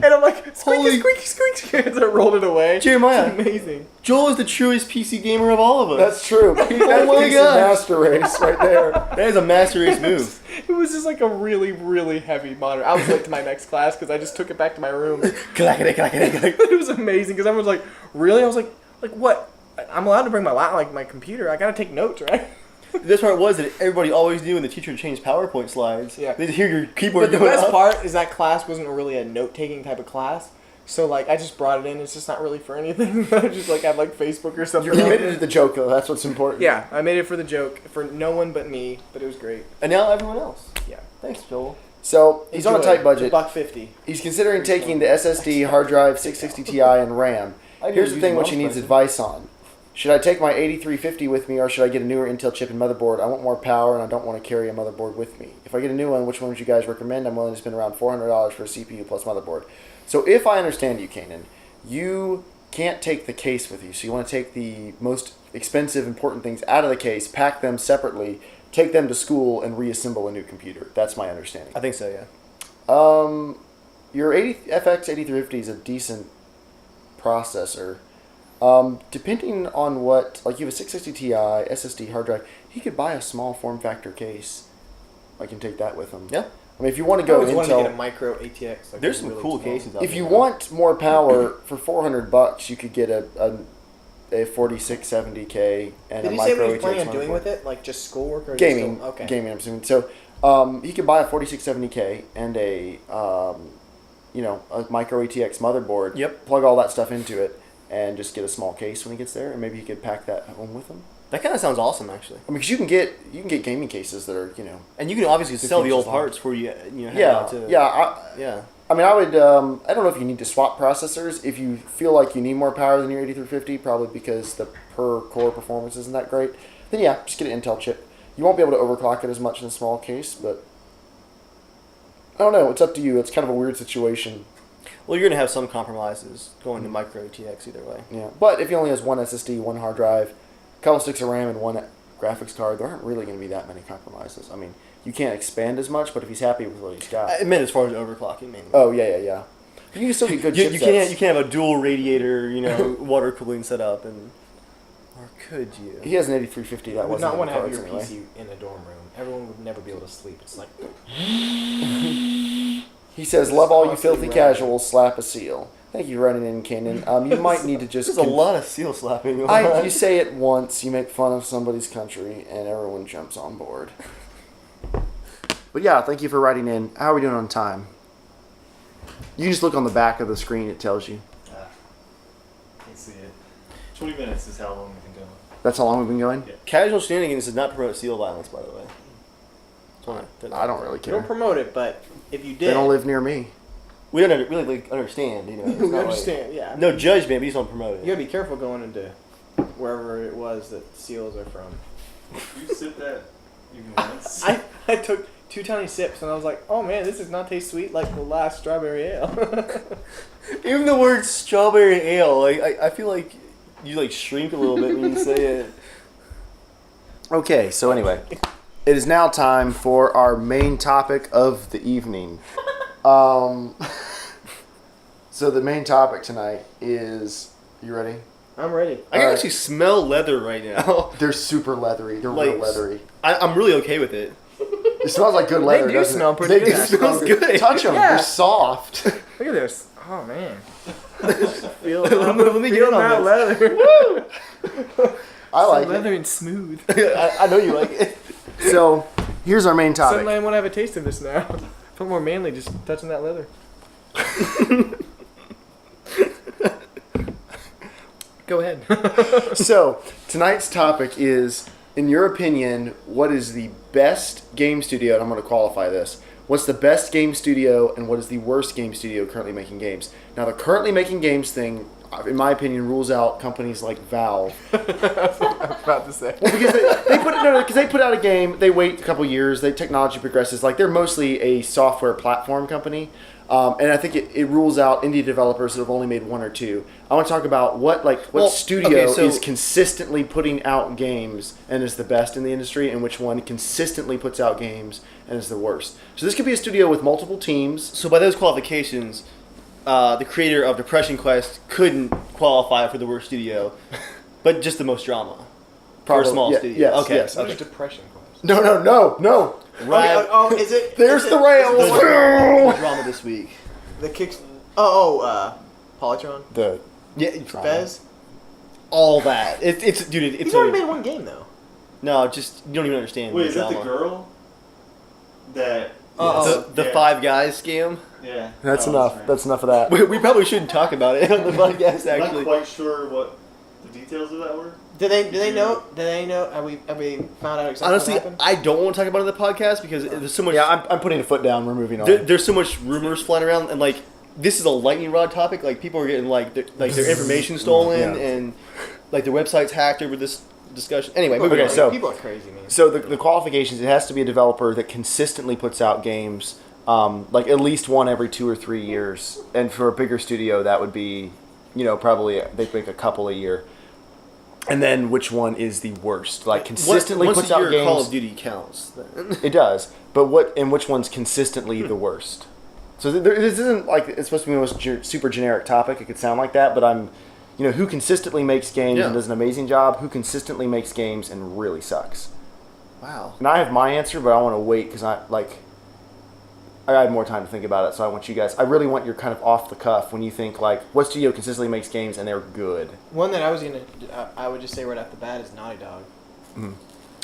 and I'm like, squeaky, squeaky, squeaky. As I rolled it away. Jeremiah. It's amazing. Joel is the truest PC gamer of all of us. That's true. That's my a God. master race right there. That is a master race move. It was just like a really, really heavy monitor. I was late to my next class because I just took it back to my room. It was amazing because everyone was like, really? I was like, what? I'm allowed to bring my computer. I gotta take notes, right? The best part was that everybody always knew when the teacher changed PowerPoint slides. Yeah. They'd hear your keyboard But the going best up. part is that class wasn't really a note-taking type of class. So, like, I just brought it in. It's just not really for anything. I just, like, have, like, Facebook or something. You made it to the joke, though. That's what's important. Yeah, I made it for the joke. For no one but me. But it was great. And now everyone else. Yeah. Thanks, Joel. So, he's on a tight budget. $150. He's considering taking the SSD, hard drive, 660 Ti, and RAM. Here's the thing which he needs advice on. Should I take my 8350 with me, or should I get a newer Intel chip and motherboard? I want more power, and I don't want to carry a motherboard with me. If I get a new one, which one would you guys recommend? I'm willing to spend around $400 for a CPU plus motherboard. So if I understand you, Kanan, you can't take the case with you. So you want to take the most expensive, important things out of the case, pack them separately, take them to school, and reassemble a new computer. That's my understanding. I think so, yeah. Your FX 8350 is a decent processor. Depending on what, like you have a 660 Ti, SSD, hard drive, he could buy a small form factor case. I can take that with him. Yeah. I mean, if you want to I go always wanted to get a Intel, micro ATX. Like There's a some really cool small. cases out if there. you want more power for $400, you could get a 4670K and Did a he say micro what he's planning ATX on doing motherboard. with it? Like just schoolwork or Gaming, Just okay. gaming. I'm assuming. So he could buy a 4670K and a a micro ATX motherboard. Yep. Plug all that stuff into it and just get a small case when he gets there, and maybe he could pack that home with him. That kind of sounds awesome, actually. I mean, because you can get gaming cases that are And you can obviously sell the 15 old long. parts for you head yeah out to... yeah. I mean, I would. I don't know if you need to swap processors. If you feel like you need more power than your 8350, probably because the per core performance isn't that great, then yeah, just get an Intel chip. You won't be able to overclock it as much in a small case, but I don't know. It's up to you. It's kind of a weird situation. Well, you're going to have some compromises going to micro ATX either way. Yeah, but if he only has one SSD, one hard drive, a couple sticks of RAM, and one graphics card, there aren't really going to be that many compromises. I mean, you can't expand as much, but if he's happy with what he's got. I meant as far as overclocking, mainly. Oh, yeah. You can still get good You chipsets. can't have a dual radiator, water cooling setup, or could you? He has an 8350 that I would wasn't not want to have cards your anyway. PC in a dorm room. Everyone would never be able to sleep. It's like He says, love all you filthy casuals, slap a seal. Thank you for running in, Kenan. You might need to just... There's a lot of seal slapping going on. You say it once, you make fun of somebody's country, and everyone jumps on board. But yeah, thank you for writing in. How are we doing on time? You can just look on the back of the screen, it tells you. Can't see it. 20 minutes is how long we've been going. That's how long we've been going? Yeah. Casual Shenanigans does not promote seal violence, by the way. I don't really you care. don't promote it, but if you did, They don't live near me. We don't really understand, It's you not understand. Yeah. no judgment, but you just don't promote You it. gotta be careful going into wherever it was that seals are from. You sip that even once? I took 2 tiny sips and I was like, oh man, this does not taste sweet like the last strawberry ale. Even the word strawberry ale, I feel like you shrink a little bit when you say it. Okay, so anyway, it is now time for our main topic of the evening. So the main topic tonight is, you ready? I'm ready. I can actually smell leather right now. They're super leathery. They're real leathery. I'm really okay with it. It smells like good leather, do doesn't smell it? pretty They good, do actually. smell Smells good. Touch them. Yeah. They're soft. Look at this. Oh man. Feel, Let me get in on this. leather. I like leather and smooth. I know you like it. it. So here's our main topic. Suddenly I want to have a taste of this now. Feel more manly just touching that leather. Go ahead. So tonight's topic is, in your opinion, what is the best game studio? And I'm going to qualify this. What's the best game studio and what is the worst game studio currently making games? Now, the currently making games thing, in my opinion, rules out companies like Valve. I was about to say. Well, because they put out a game, they wait a couple years, technology progresses. Like, they're mostly a software platform company. And I think it rules out indie developers that have only made 1 or 2. I want to talk about what studio is consistently putting out games and is the best in the industry, and which one consistently puts out games and is the worst. So this could be a studio with multiple teams. So by those qualifications, the creator of Depression Quest couldn't qualify for the worst studio, but just the most drama. For a small studio. Yes, okay. yes. What is depression quest? No. Right. Oh, is it? There's the The rails. drama this week. The kicks. Polytron. Yeah, Fez. all that. It's dude. It's He's only made 1 game though. no, just you don't even understand. Wait, is that the drama. girl? That. The Yeah. Five Guys scam? Yeah. That's Oh, enough. right. That's enough of that. We probably shouldn't talk about it on the podcast. I'm Actually, not quite sure what the details of that were. Do they know? Do they know? Have we found out exactly honestly, what happened? I don't want to talk about it on the podcast because there's so much. Yeah, I'm putting a foot down. We're moving on. There's so much rumors flying around, and this is a lightning rod topic. People are getting their information stolen, Yeah. and their websites hacked over this discussion. Anyway, People moving are on. so- people are crazy, man. So the qualifications, it has to be a developer that consistently puts out games, at least one every 2 or 3 years. And for a bigger studio, that would be, probably they'd make a couple a year. And then which one is the worst? Consistently Once puts a out year, games. Call of Duty counts. It does, but which one's consistently the worst? So this isn't it's supposed to be the most super generic topic. It could sound like that, but I'm, who consistently makes games and does an amazing job? Who consistently makes games and really sucks? Wow. And I have my answer, but I want to wait because I had more time to think about it. So I want you guys. I really want your kind of off the cuff when you think what studio consistently makes games and they're good. One that I would just say right off the bat is Naughty Dog.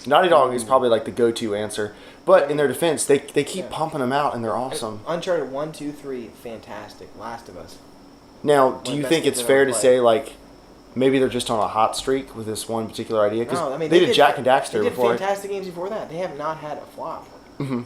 Naughty Dog is probably the go-to answer, but in their defense, they keep pumping them out and they're awesome. Uncharted 1, 2, 3, fantastic. Last of Us. Now, One do of you the think best it's games I've fair ever to say maybe they're just on a hot streak with this one particular idea? Because No, I mean they did Jack and Daxter They did before. fantastic games before that. They have not had a flop. Mm-hmm.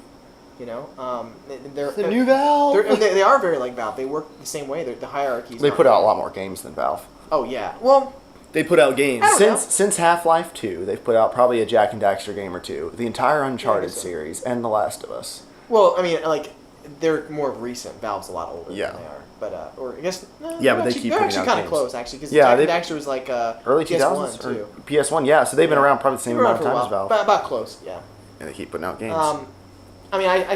They're The new Valve. They are very like Valve. They work the same way. They're the hierarchies. They put out a lot more games than Valve. Oh yeah. Well, They put out games. Since Half-Life 2, they've put out probably a Jak and Daxter game or two, the entire Uncharted series, and The Last of Us. Well, I mean, like, they're more recent. Valve's a lot older Yeah. than they are. But, or I guess... Yeah, but they actually, keep they're putting actually out kind of games. close, actually, because Yeah, Jak and they- Daxter was like Early PS1, 2000s? too. Or PS1, yeah. So they've been around probably the same They were amount of around time as for a while. Valve. About close, yeah. And they keep putting out games. I mean, I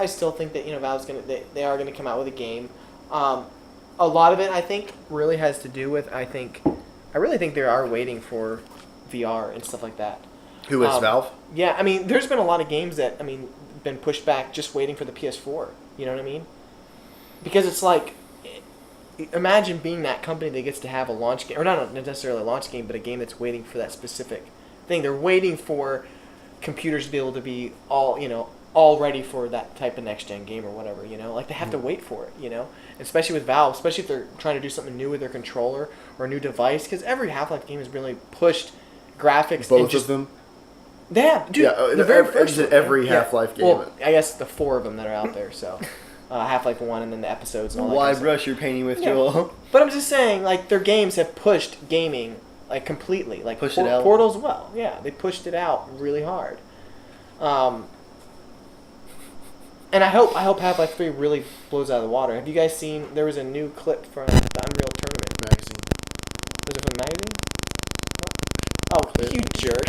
still think that, you know, Valve's they are gonna come out with a game. A lot of it, I think, really has to do with, I really think they are waiting for VR and stuff like that. Who is Valve? Yeah, I mean, there's been a lot of games that, been pushed back just waiting for the PS4. You know what I mean? Because it's like, imagine being that company that gets to have a launch game, or not necessarily a launch game, but a game that's waiting for that specific thing. They're waiting for computers to be able to be all ready for that type of next-gen game or whatever, you know? Like, they have to wait for it, you know? Especially with Valve, especially if they're trying to do something new with their controller or a new device, because every Half-Life game has really pushed graphics. Both of them? Yeah, dude. Yeah, the very first one, every yeah. Half-Life game. Well, I guess the 4 of them that are out there, so... Half-Life 1 and then the episodes and all that Wide kind of brush you're painting with, Yeah. Joel. But I'm just saying, like, their games have pushed gaming, like, completely. Like, Pushed it out. Portal as well. Yeah, they pushed it out really hard. And I hope Half-Life 3 really blows out of the water. Have you guys seen, there was a new clip from the Unreal Tournament. Magazine. Was it from the magazine? Oh, you jerk.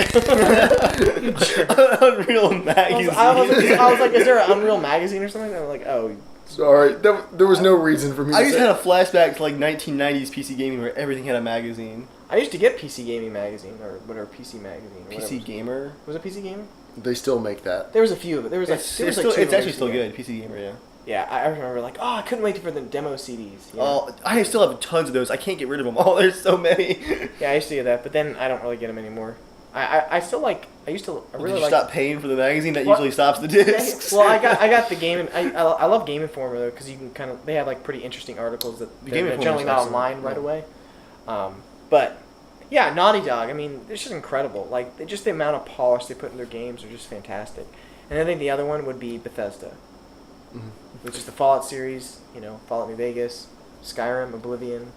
You jerk. Unreal Magazine. I was like, is there an Unreal Magazine or something? And I'm like, oh. Sorry, there was no reason for me I to just say. had a flashback to like 1990s PC gaming where everything had a magazine. I used to get PC Gaming Magazine, or whatever, PC Magazine. Or PC whatever. Gamer. Was it PC Gaming? They still make that. There was a few of it. There was like, It's, there was it's, like still, two it's actually years still ago. good. PC Gamer, yeah. Yeah, I remember like, oh, I couldn't wait for the demo CDs. You know? Oh, I still have tons of those. I can't get rid of them all. There's so many. Yeah, I used to get that, but then I don't really get them anymore. I still like. I used to. I Did really you like. stop paying for the magazine? That Well, usually stops the discs. Well, I got the Game. I love Game Informer though, because you can kind of, they have like pretty interesting articles that The Game they're Informer's generally not excellent. online right Yeah. away. But yeah, Naughty Dog. I mean, it's just incredible. Like just the amount of polish they put in their games are just fantastic. And I think the other one would be Bethesda, which is the Fallout series. You know, Fallout New Vegas, Skyrim, Oblivion.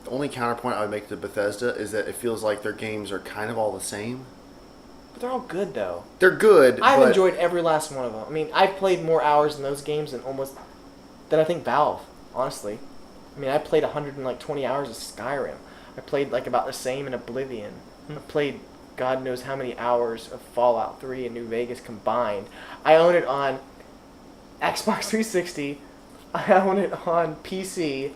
The only counterpoint I would make to Bethesda is that it feels like their games are kind of all the same. But they're all good though. They're good. I've but enjoyed every last one of them. I mean, I've played more hours in those games than I think Valve, honestly. I mean, I played 120 hours of Skyrim. I played like about the same in Oblivion. I played God knows how many hours of Fallout 3 and New Vegas combined. I own it on Xbox 360. I own it on PC.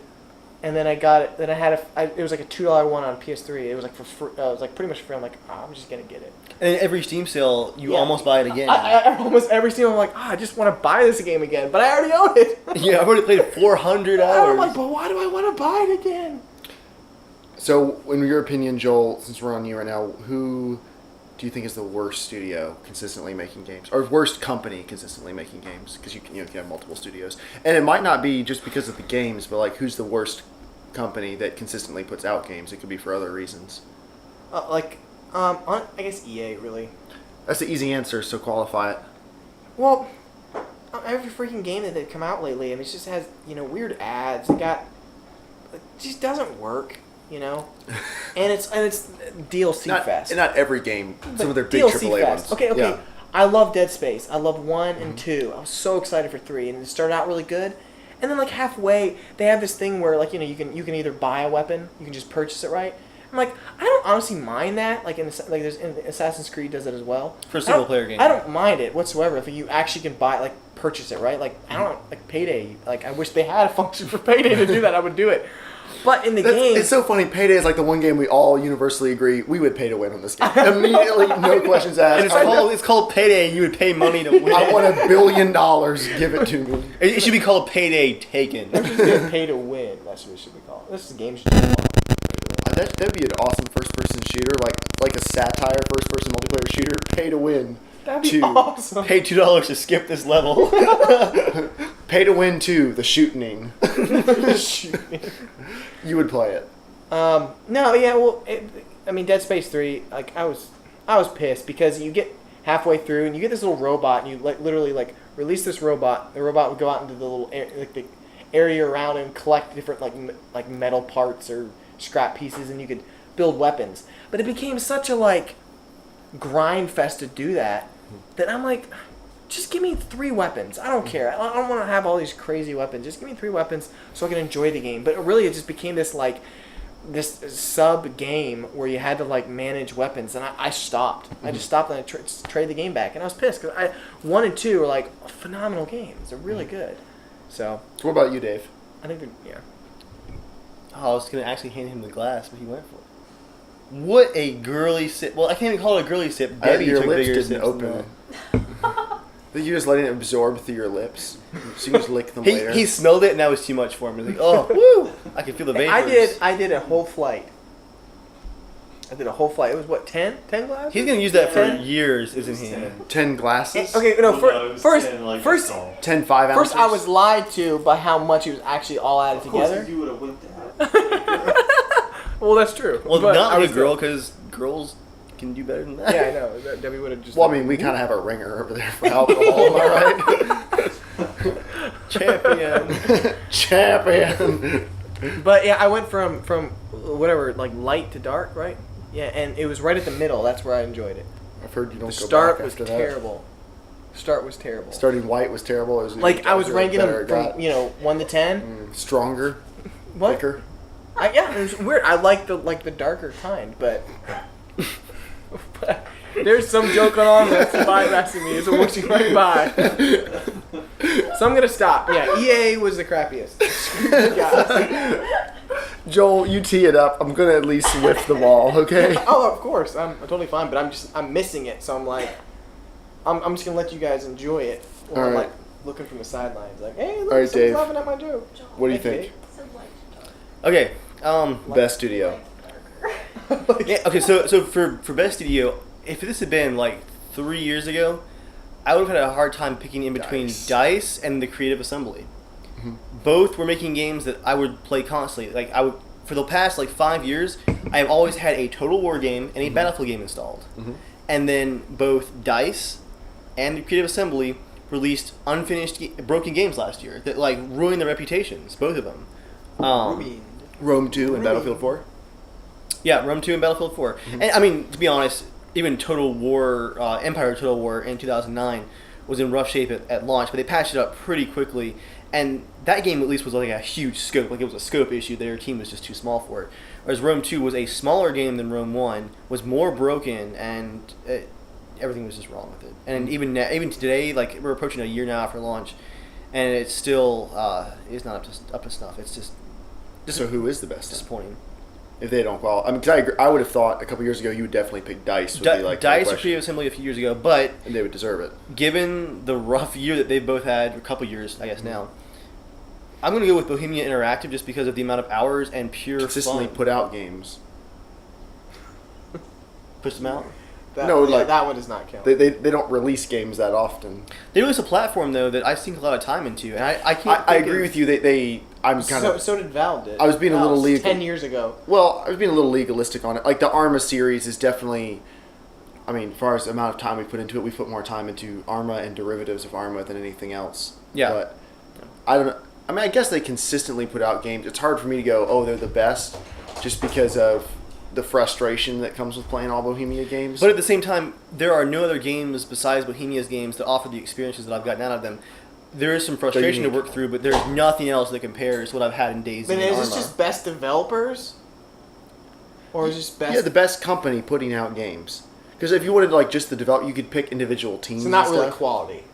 And then I got it. Then I had it was like a $2 one on PS3. It was like for free. It was like pretty much free. I'm like, oh, I'm just gonna get it. And every Steam sale, you Yeah. almost buy it again. I almost every Steam, I'm like, I just want to buy this game again, but I already own it. Yeah, I've already played 400 And I'm hours. like, but why do I want to buy it again? So, in your opinion, Joel, since we're on you right now, who do you think is the worst studio consistently making games, or worst company consistently making games? Because you can have multiple studios, and it might not be just because of the games, but like who's the worst company that consistently puts out games? It could be for other reasons. I guess EA really. That's the easy answer, so qualify it. Well, every freaking game that they've come out lately, I mean, it just has weird ads. It just doesn't work, and it's DLC fest. Not every game. Some But of their big DLC AAA fest. ones. Okay. Yeah. I love Dead Space. I love 1 and 2. I was so excited for 3, and it started out really good. And then like halfway, they have this thing where like you can either buy a weapon, you can just purchase it, right? I'm like, I don't honestly mind that. Like there's Assassin's Creed does it as well. For a single player game. I don't mind it whatsoever if you actually can purchase it, right? Like I don't like Payday. Like I wish they had a function for Payday to do that. I would do it. But in the game, It's so funny. Payday is like the one game we all universally agree we would pay to win on this game. Immediately, no questions asked. And it's called Payday, and you would pay money to win. I want $1 billion. Give it to me. It should be called Payday Taken. pay to win. That's what it should be called. This is a game should be called. That'd be an awesome first-person shooter, like a satire first-person multiplayer shooter. Pay to win. That'd be 2. awesome. Pay $2 to skip this level. Pay to win 2. The shooting. You would play it. No, yeah, well, I mean, Dead Space 3, like, I was pissed because you get halfway through and you get this little robot and you literally release this robot. The robot would go out into the little the area around and collect different like metal parts or scrap pieces and you could build weapons. But it became such a like grind fest to do that I'm like, just give me 3 weapons. I don't care. I don't want to have all these crazy weapons. Just give me 3 weapons so I can enjoy the game. But really, it just became this like this sub game where you had to like manage weapons, and I stopped. I just stopped and I traded the game back, and I was pissed because 1 and 2 are like phenomenal games. They're really good. So what about you, Dave? I think yeah. Oh, I was gonna actually hand him the glass, but he went for it. What a girly sip! Well, I can't even call it a girly sip. Debbie Your took lips bigger didn't sips open. than That you're just letting it absorb through your lips, so you can just lick them that. later. He smelled it, and that was too much for him. He's like, oh, woo! I can feel the vapors. I did a whole flight. It was what 10 glasses? He's gonna use that for 10? years, isn't he? 10 glasses. Okay, no. Well, no, it was First, 10, like, first, that's all. 10 5 ounces. first, I was lied to by how much it was actually all added Of course, together. you would have winked out. Well, that's true. Well, But not I like was a girl, because girls can do better than that. Yeah, I know. Debbie would have just. Well, I mean, we kind of have a ringer over there for alcohol, am I right? Champion. Champion. But yeah, I went from whatever like light to dark, right? Yeah, and it was right at the middle. That's where I enjoyed it. I've heard you don't The go start back was after that. terrible. Start was terrible. Starting white was terrible. It was Like I was ranking better them it from got. 1 to 10. Stronger, What? thicker. Yeah, it was weird. I like the darker kind, but there's some joke going on that's bypassing me. It's whooshing right by. So I'm gonna stop. Yeah, EA was the crappiest. Screw you guys. Joel, you tee it up. I'm gonna at least whiff the ball, okay? Oh, of course. I'm totally fine, but I'm missing it. So I'm like, I'm just gonna let you guys enjoy it. While I'm Alright. like looking from the sidelines, like, hey, look, Alright, someone's Dave. laughing at my joke. What do you Hey, think? So light to dark. Okay. Best studio. Darker. Yeah. Okay. So for best studio, if this had been like 3 years ago, I would have had a hard time picking in between DICE and the Creative Assembly. Both were making games that I would play constantly. Like I would, for the past like 5 years, I have always had a Total War game and a Battlefield game installed. And then both DICE and the Creative Assembly released unfinished, broken games last year that like ruined their reputations. Both of them. Ruby. Rome 2 and Really? Battlefield 4. Yeah, Rome 2 and Battlefield 4. And I mean, to be honest, even Total War, Empire Total War in 2009 was in rough shape at launch, but they patched it up pretty quickly. And that game at least was like a huge scope, like it was a scope issue. Their team was just too small for it. Whereas Rome 2 was a smaller game than Rome 1, was more broken, and everything was just wrong with it. And even today, like we're approaching a year now after launch, and it still is not up to snuff. It's just So who is the best? Then? disappointing. If they don't qualify, I mean, 'cause I, agree, I would have thought a couple years ago you would definitely pick DICE. Would be like the DICE or question. Creative Assembly a few years ago, but And they would deserve it. given the rough year that they've both had, a couple years, I guess now, I'm going to go with Bohemia Interactive just because of the amount of hours and pure Consistently fun. put out games. Push them out. That one does not count. They don't release games that often. They release a platform though that I sink a lot of time into, and I can't. I think agree of- with you. I'm kind of. So did Valve did. I was being a little Valve's legal. 10 years ago. Well, I was being a little legalistic on it. Like the ARMA series is definitely. I mean, as far as the amount of time we put into it, we put more time into ARMA and derivatives of ARMA than anything else. Yeah. But I don't know. I mean, I guess they consistently put out games. It's hard for me to go, oh, they're the best, just because of the frustration that comes with playing all Bohemia games. But at the same time, there are no other games besides Bohemia's games that offer the experiences that I've gotten out of them. There is some frustration to unique. work through, but there's nothing else that compares to what I've had in DayZ But and is ARMA. this just best developers? Or is this best... yeah, the best company putting out games. Because if you wanted like just the develop, you could pick individual teams. So not and really stuff. quality.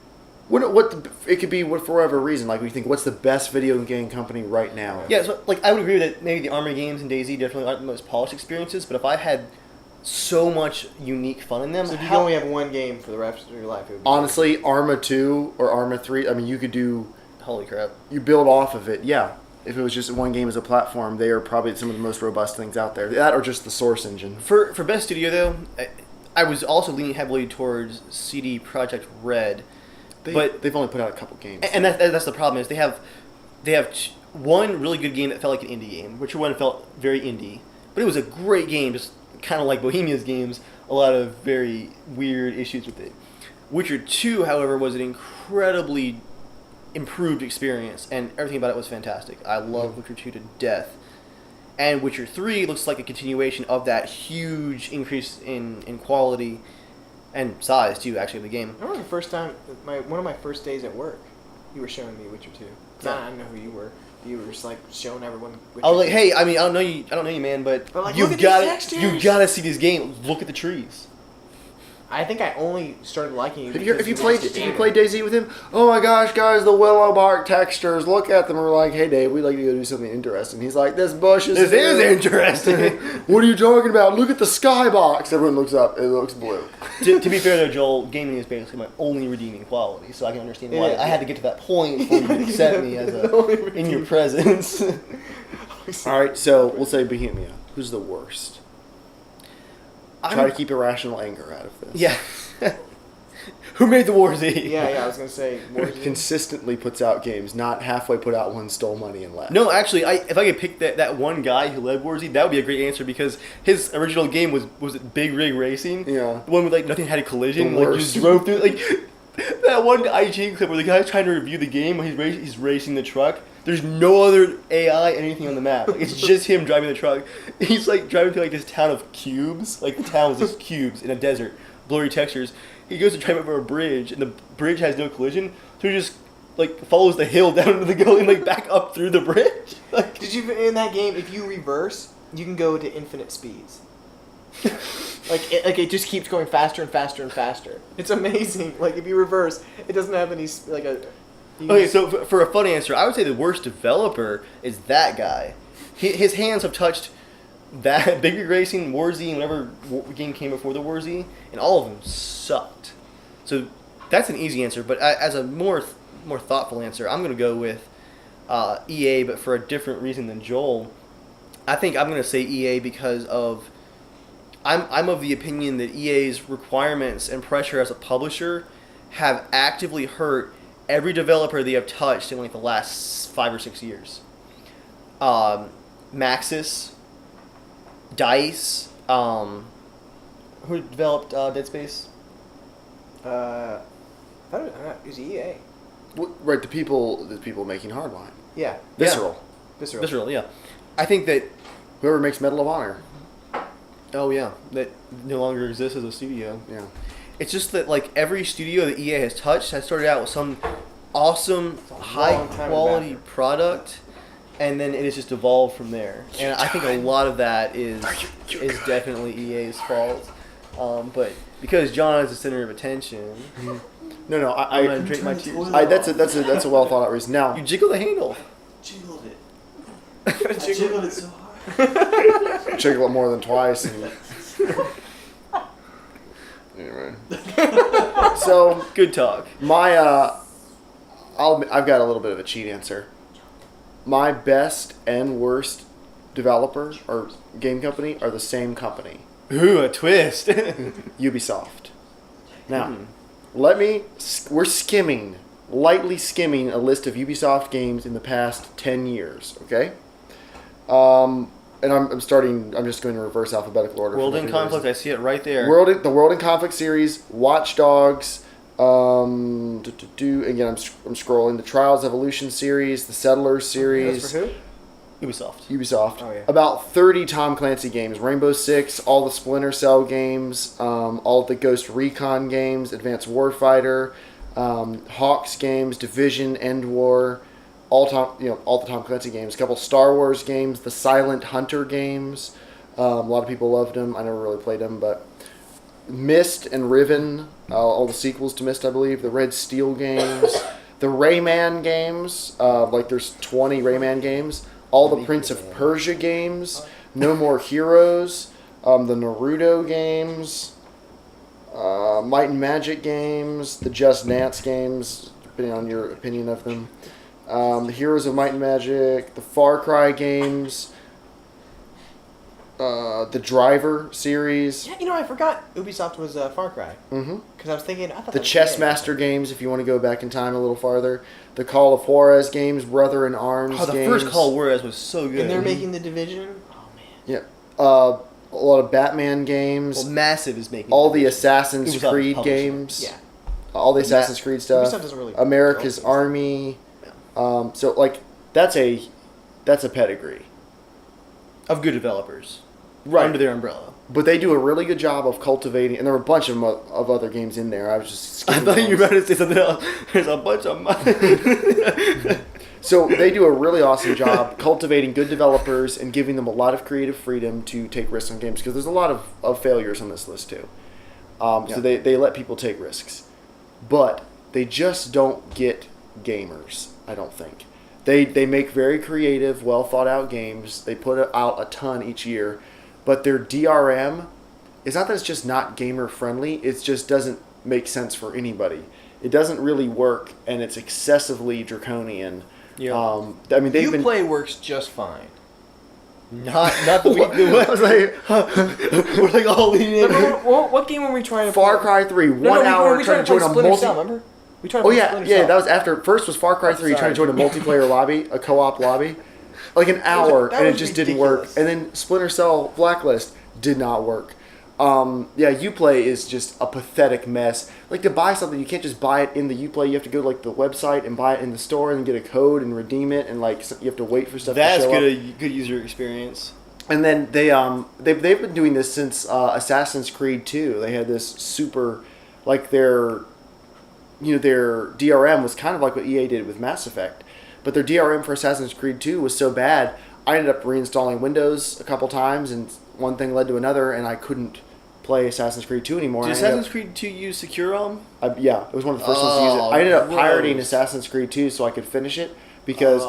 It could be for whatever reason. Like we think, what's the best video game company right now? Yeah, so like I would agree that maybe the ARMA games and DayZ definitely aren't the most polished experiences, but if I had so much unique fun in them, So if you how- only have one game for the rest of your life, it would be... Honestly, ARMA 2 or ARMA 3. I mean, you could do. holy crap. You build off of it. Yeah. If it was just one game as a platform, they are probably some of the most robust things out there. That or just the Source engine. For best studio though, I was also leaning heavily towards CD Projekt Red. But They've only put out a couple games. And that's the problem is they have one really good game that felt like an indie game. Witcher 1 felt very indie, but it was a great game, just kind of like Bohemia's games. A lot of very weird issues with it. Witcher 2, however, was an incredibly improved experience, and everything about it was fantastic. I love Witcher 2 to death. And Witcher 3 looks like a continuation of that huge increase in quality and size, too, actually, of the game. I remember the first time, one of my first days at work, you were showing me Witcher 2. 'Cause I didn't know who you were. You were just like showing everyone Witcher I was like, 2. hey, I mean, I don't know you, man, but like, you look at these gotta textures. see this game. Look at the trees. I think I only started liking you. If you played DayZ with him, oh my gosh, guys, the willow bark textures, look at them. We're like, hey Dave, we'd like to go do something interesting. He's like, this bush is interesting. What are you talking about? Look at the skybox. Everyone looks up. It looks blue. to be fair though, Joel, gaming is basically my only redeeming quality, so I can understand why I had to get to that point before you accept me as in your presence. All right, so we'll say Bohemia. Who's the worst? Try to keep irrational anger out of this. Yeah. Who made the WarZ? Yeah, I was gonna say. Consistently puts out games, not halfway put out one, stole money and left. No, actually, if I could pick that one guy who led WarZ, that would be a great answer because his original game was it Big Rig Racing? Yeah. The one with like nothing had a collision, The like worst. just drove through like that one IG clip where the guy's trying to review the game when he's racing the truck. There's no other AI anything on the map. Like, it's just him driving the truck. He's like driving through like this town of cubes. Like the town was just cubes in a desert, blurry textures. He goes to drive over a bridge, and the bridge has no collision, so he just like follows the hill down into the gully and like back up through the bridge. Like, Did you in that game? If you reverse, you can go to infinite speeds. it just keeps going faster and faster and faster. It's amazing. Like if you reverse, it doesn't have any okay, so for a fun answer, I would say the worst developer is that guy. His hands have touched that Big Rig Racing, WarZ, and whatever game came before the WarZ, and all of them sucked. So that's an easy answer, but as a more thoughtful answer, I'm going to go with EA, but for a different reason than Joel. I think I'm going to say EA because of I'm of the opinion that EA's requirements and pressure as a publisher have actively hurt every developer they have touched in like the last 5 or 6 years. Maxis, DICE, who developed Dead Space? it was EA. Right, the people making Hardline. Yeah. Visceral. Visceral, yeah. I think that Whoever makes Medal of Honor. oh yeah, that no longer exists as a studio. Yeah. It's just that like every studio that EA has touched has started out with some awesome high quality product, and then it has just evolved from there. And I think a lot of that is definitely EA's fault. But because John is the center of attention, No, I'm gonna drink my tears. that's a well thought out reason. Now, You jiggle the handle. Jiggled it. I jiggled it so hard. jiggle it more than twice. And... Anyway, so Good talk. my I've got a little bit of a cheat answer. My best and worst developer or game company are the same company, Ooh, a twist. Ubisoft. Now, we're lightly skimming a list of Ubisoft games in the past 10 years, okay? And I'm just going to reverse alphabetical order. World from in my Conflict, I see it right there. the World in Conflict series, Watch Dogs, again, I'm scrolling, the Trials Evolution series, the Settlers series. That's for who? Ubisoft. Oh, yeah. About 30 Tom Clancy games, Rainbow Six, all the Splinter Cell games, all the Ghost Recon games, Advanced Warfighter, Hawks games, Division, End War, all the Tom Clancy games, a couple Star Wars games, the Silent Hunter games. A lot of people loved them. I never really played them, but Myst and Riven, all the sequels to Myst, I believe, the Red Steel games, the Rayman games, there's 20 Rayman games, all the Prince of Persia games, No More Heroes, the Naruto games, Might and Magic games, the Just Dance games, depending on your opinion of them, the Heroes of Might and Magic, the Far Cry games, the Driver series. Yeah, I forgot Ubisoft was Far Cry. Mm-hmm. Because I was thinking, I thought The that was Chess EA. Master games, if you want to go back in time a little farther. The Call of Juarez games, Brother in Arms Oh, the games. first Call of Juarez was so good. And they're making the Division. Oh man. Yeah. A lot of Batman games. Well, Massive is making all the Division. Assassin's Ubisoft Creed publishing it. games. Yeah. All the Assassin's Creed stuff. Ubisoft doesn't really America's develop Army. So that's a pedigree. Of good developers. Right. Under their umbrella. But they do a really good job of cultivating, and there were a bunch of other games in there. I was just I skimming thought you were those. about to say something else. There's a bunch of So they do a really awesome job cultivating good developers and giving them a lot of creative freedom to take risks on games, because there's a lot of failures on this list too. So they let people take risks. But they just don't get gamers, I don't think. They make very creative, well thought out games. They put out a ton each year. But their DRM, it's not that it's just not gamer friendly, it just doesn't make sense for anybody. It doesn't really work, and it's excessively draconian. Yeah. I mean, they've been... Uplay works just fine. Not the week. I was like, We're like all leaning in. Remember, what game were we trying to Far play? Cry 3, No, 1 hour we trying to play join a Splinter multi... Cell, remember? We tried to Oh play yeah, Splinter yeah, Cell. that was after. First was Far Cry 3 Sorry. trying to join a multiplayer lobby, a co-op lobby, like an hour, that and it was just didn't work. ridiculous. And then Splinter Cell Blacklist did not work. Uplay is just a pathetic mess. Like, to buy something, you can't just buy it in the Uplay. You have to go to like the website and buy it in the store and get a code and redeem it, and like you have to wait for stuff That's to show up. a good user experience. And then they've been doing this since Assassin's Creed 2. They had this super, like their DRM was kind of like what EA did with Mass Effect, but their DRM for Assassin's Creed 2 was so bad, I ended up reinstalling Windows a couple times, and one thing led to another, and I couldn't play Assassin's Creed 2 anymore. Did Assassin's Creed 2 use Secure ROM? Yeah, it was one of the first ones to use it. I ended up gross. pirating Assassin's Creed 2 so I could finish it, because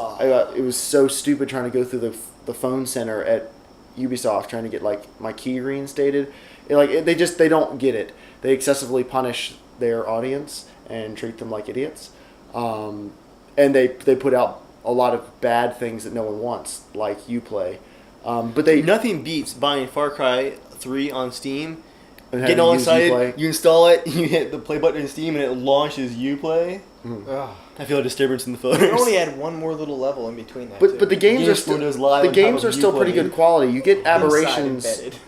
it was so stupid trying to go through the phone center at Ubisoft trying to get like my key reinstated. They don't get it. They excessively punish their audience and treat them like idiots. And they put out a lot of bad things that no one wants, like Uplay. But Nothing beats buying Far Cry 3 on Steam, and getting having all to use excited, Uplay. you install it, you hit the play button in Steam, and it launches Uplay. Ugh. I feel a disturbance in the phone. We only had one more little level in between that. But the games are still Windows Live the on games top are of still pretty Uplay. good quality. You get aberrations. embedded.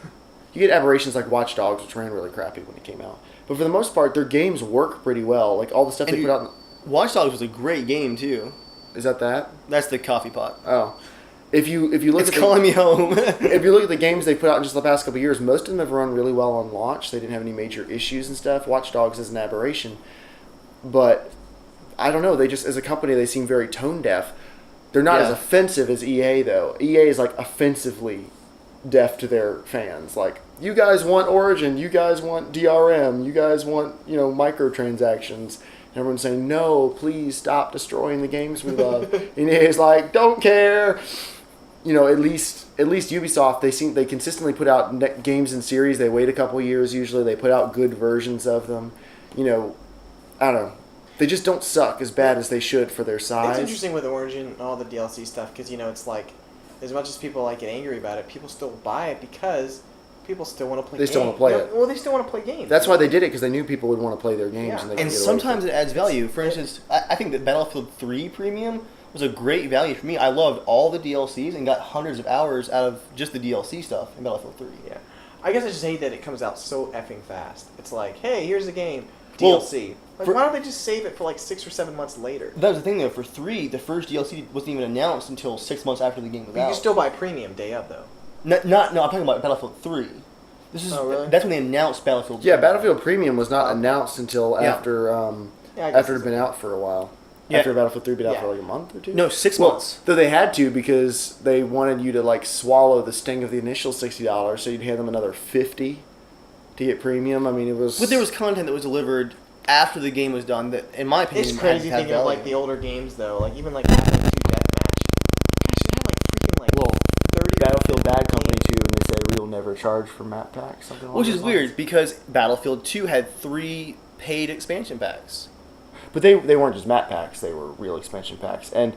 You get aberrations like Watch Dogs, which ran really crappy when it came out. But for the most part, their games work pretty well. Like all the stuff And they put out. Watch Dogs was a great game too. Is that? That's the coffee pot. Oh, if you look It's at calling me home. if you look at the games they put out in just the past couple of years, most of them have run really well on launch. They didn't have any major issues and stuff. Watch Dogs is an aberration, but I don't know. They just, as a company, they seem very tone deaf. They're not as offensive as EA though. EA is like offensively deaf to their fans. Like, you guys want Origin, you guys want DRM, you guys want microtransactions. And everyone's saying, no, please stop destroying the games we love. And EA's like, don't care. At least Ubisoft, they consistently put out games in series. They wait a couple years usually. They put out good versions of them. I don't know. They just don't suck as bad as they should for their size. It's interesting with Origin and all the DLC stuff, because it's like, as much as people get angry about it, people still buy it because people still want to play. They still want to play it. Well, they still want to play games. That's why they did it, because they knew people would want to play their games. Yeah. And, And sometimes it adds value. For instance, I think that Battlefield 3 Premium was a great value for me. I loved all the DLCs and got hundreds of hours out of just the DLC stuff in Battlefield 3. Yeah. I guess I just hate that it comes out so effing fast. It's like, hey, here's the game, Well, DLC. Like, for- why don't they just save it for like 6 or 7 months later? That was the thing though. For 3, the first DLC wasn't even announced until 6 months after the game was You out. can still buy premium day of though. No, I'm talking about Battlefield 3. This is Oh, really? That's when they announced Battlefield. Yeah, 3. Battlefield Premium was not announced until Yeah. after Yeah, I guess after it had been out for a while. Yeah. After Battlefield 3 had been out Yeah. for like a month or two? No, 6 Well, months. though they had to, because they wanted you to swallow the sting of the initial $60, so you'd hand them another $50 to get premium. I mean, it was... But there was content that was delivered after the game was done that, in my opinion, It's crazy had thinking of value. like the older games though, like even like Battlefield 2 Deathmatch. Gosh, it had like freaking like Well, 30. Battlefield Bad Company too, and they said we'll never charge for map packs, something along Which is those lines. weird because Battlefield 2 had 3 paid expansion packs. But they weren't just map packs; they were real expansion packs. And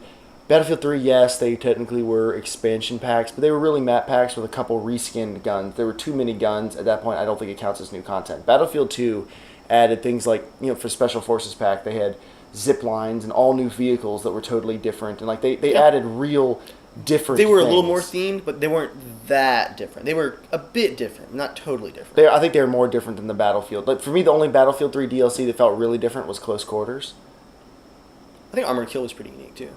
Battlefield 3, yes, they technically were expansion packs, but they were really map packs with a couple reskinned guns. There were too many guns at that point. I don't think it counts as new content. Battlefield 2 added things like, for Special Forces pack, they had zip lines and all new vehicles that were totally different, and they added real different. They were a little things. more themed, but they weren't that different. They were a bit different, not totally different. I think they were more different than the Battlefield. Like, for me, the only Battlefield 3 DLC that felt really different was Close Quarters. I think Armored Kill was pretty unique too.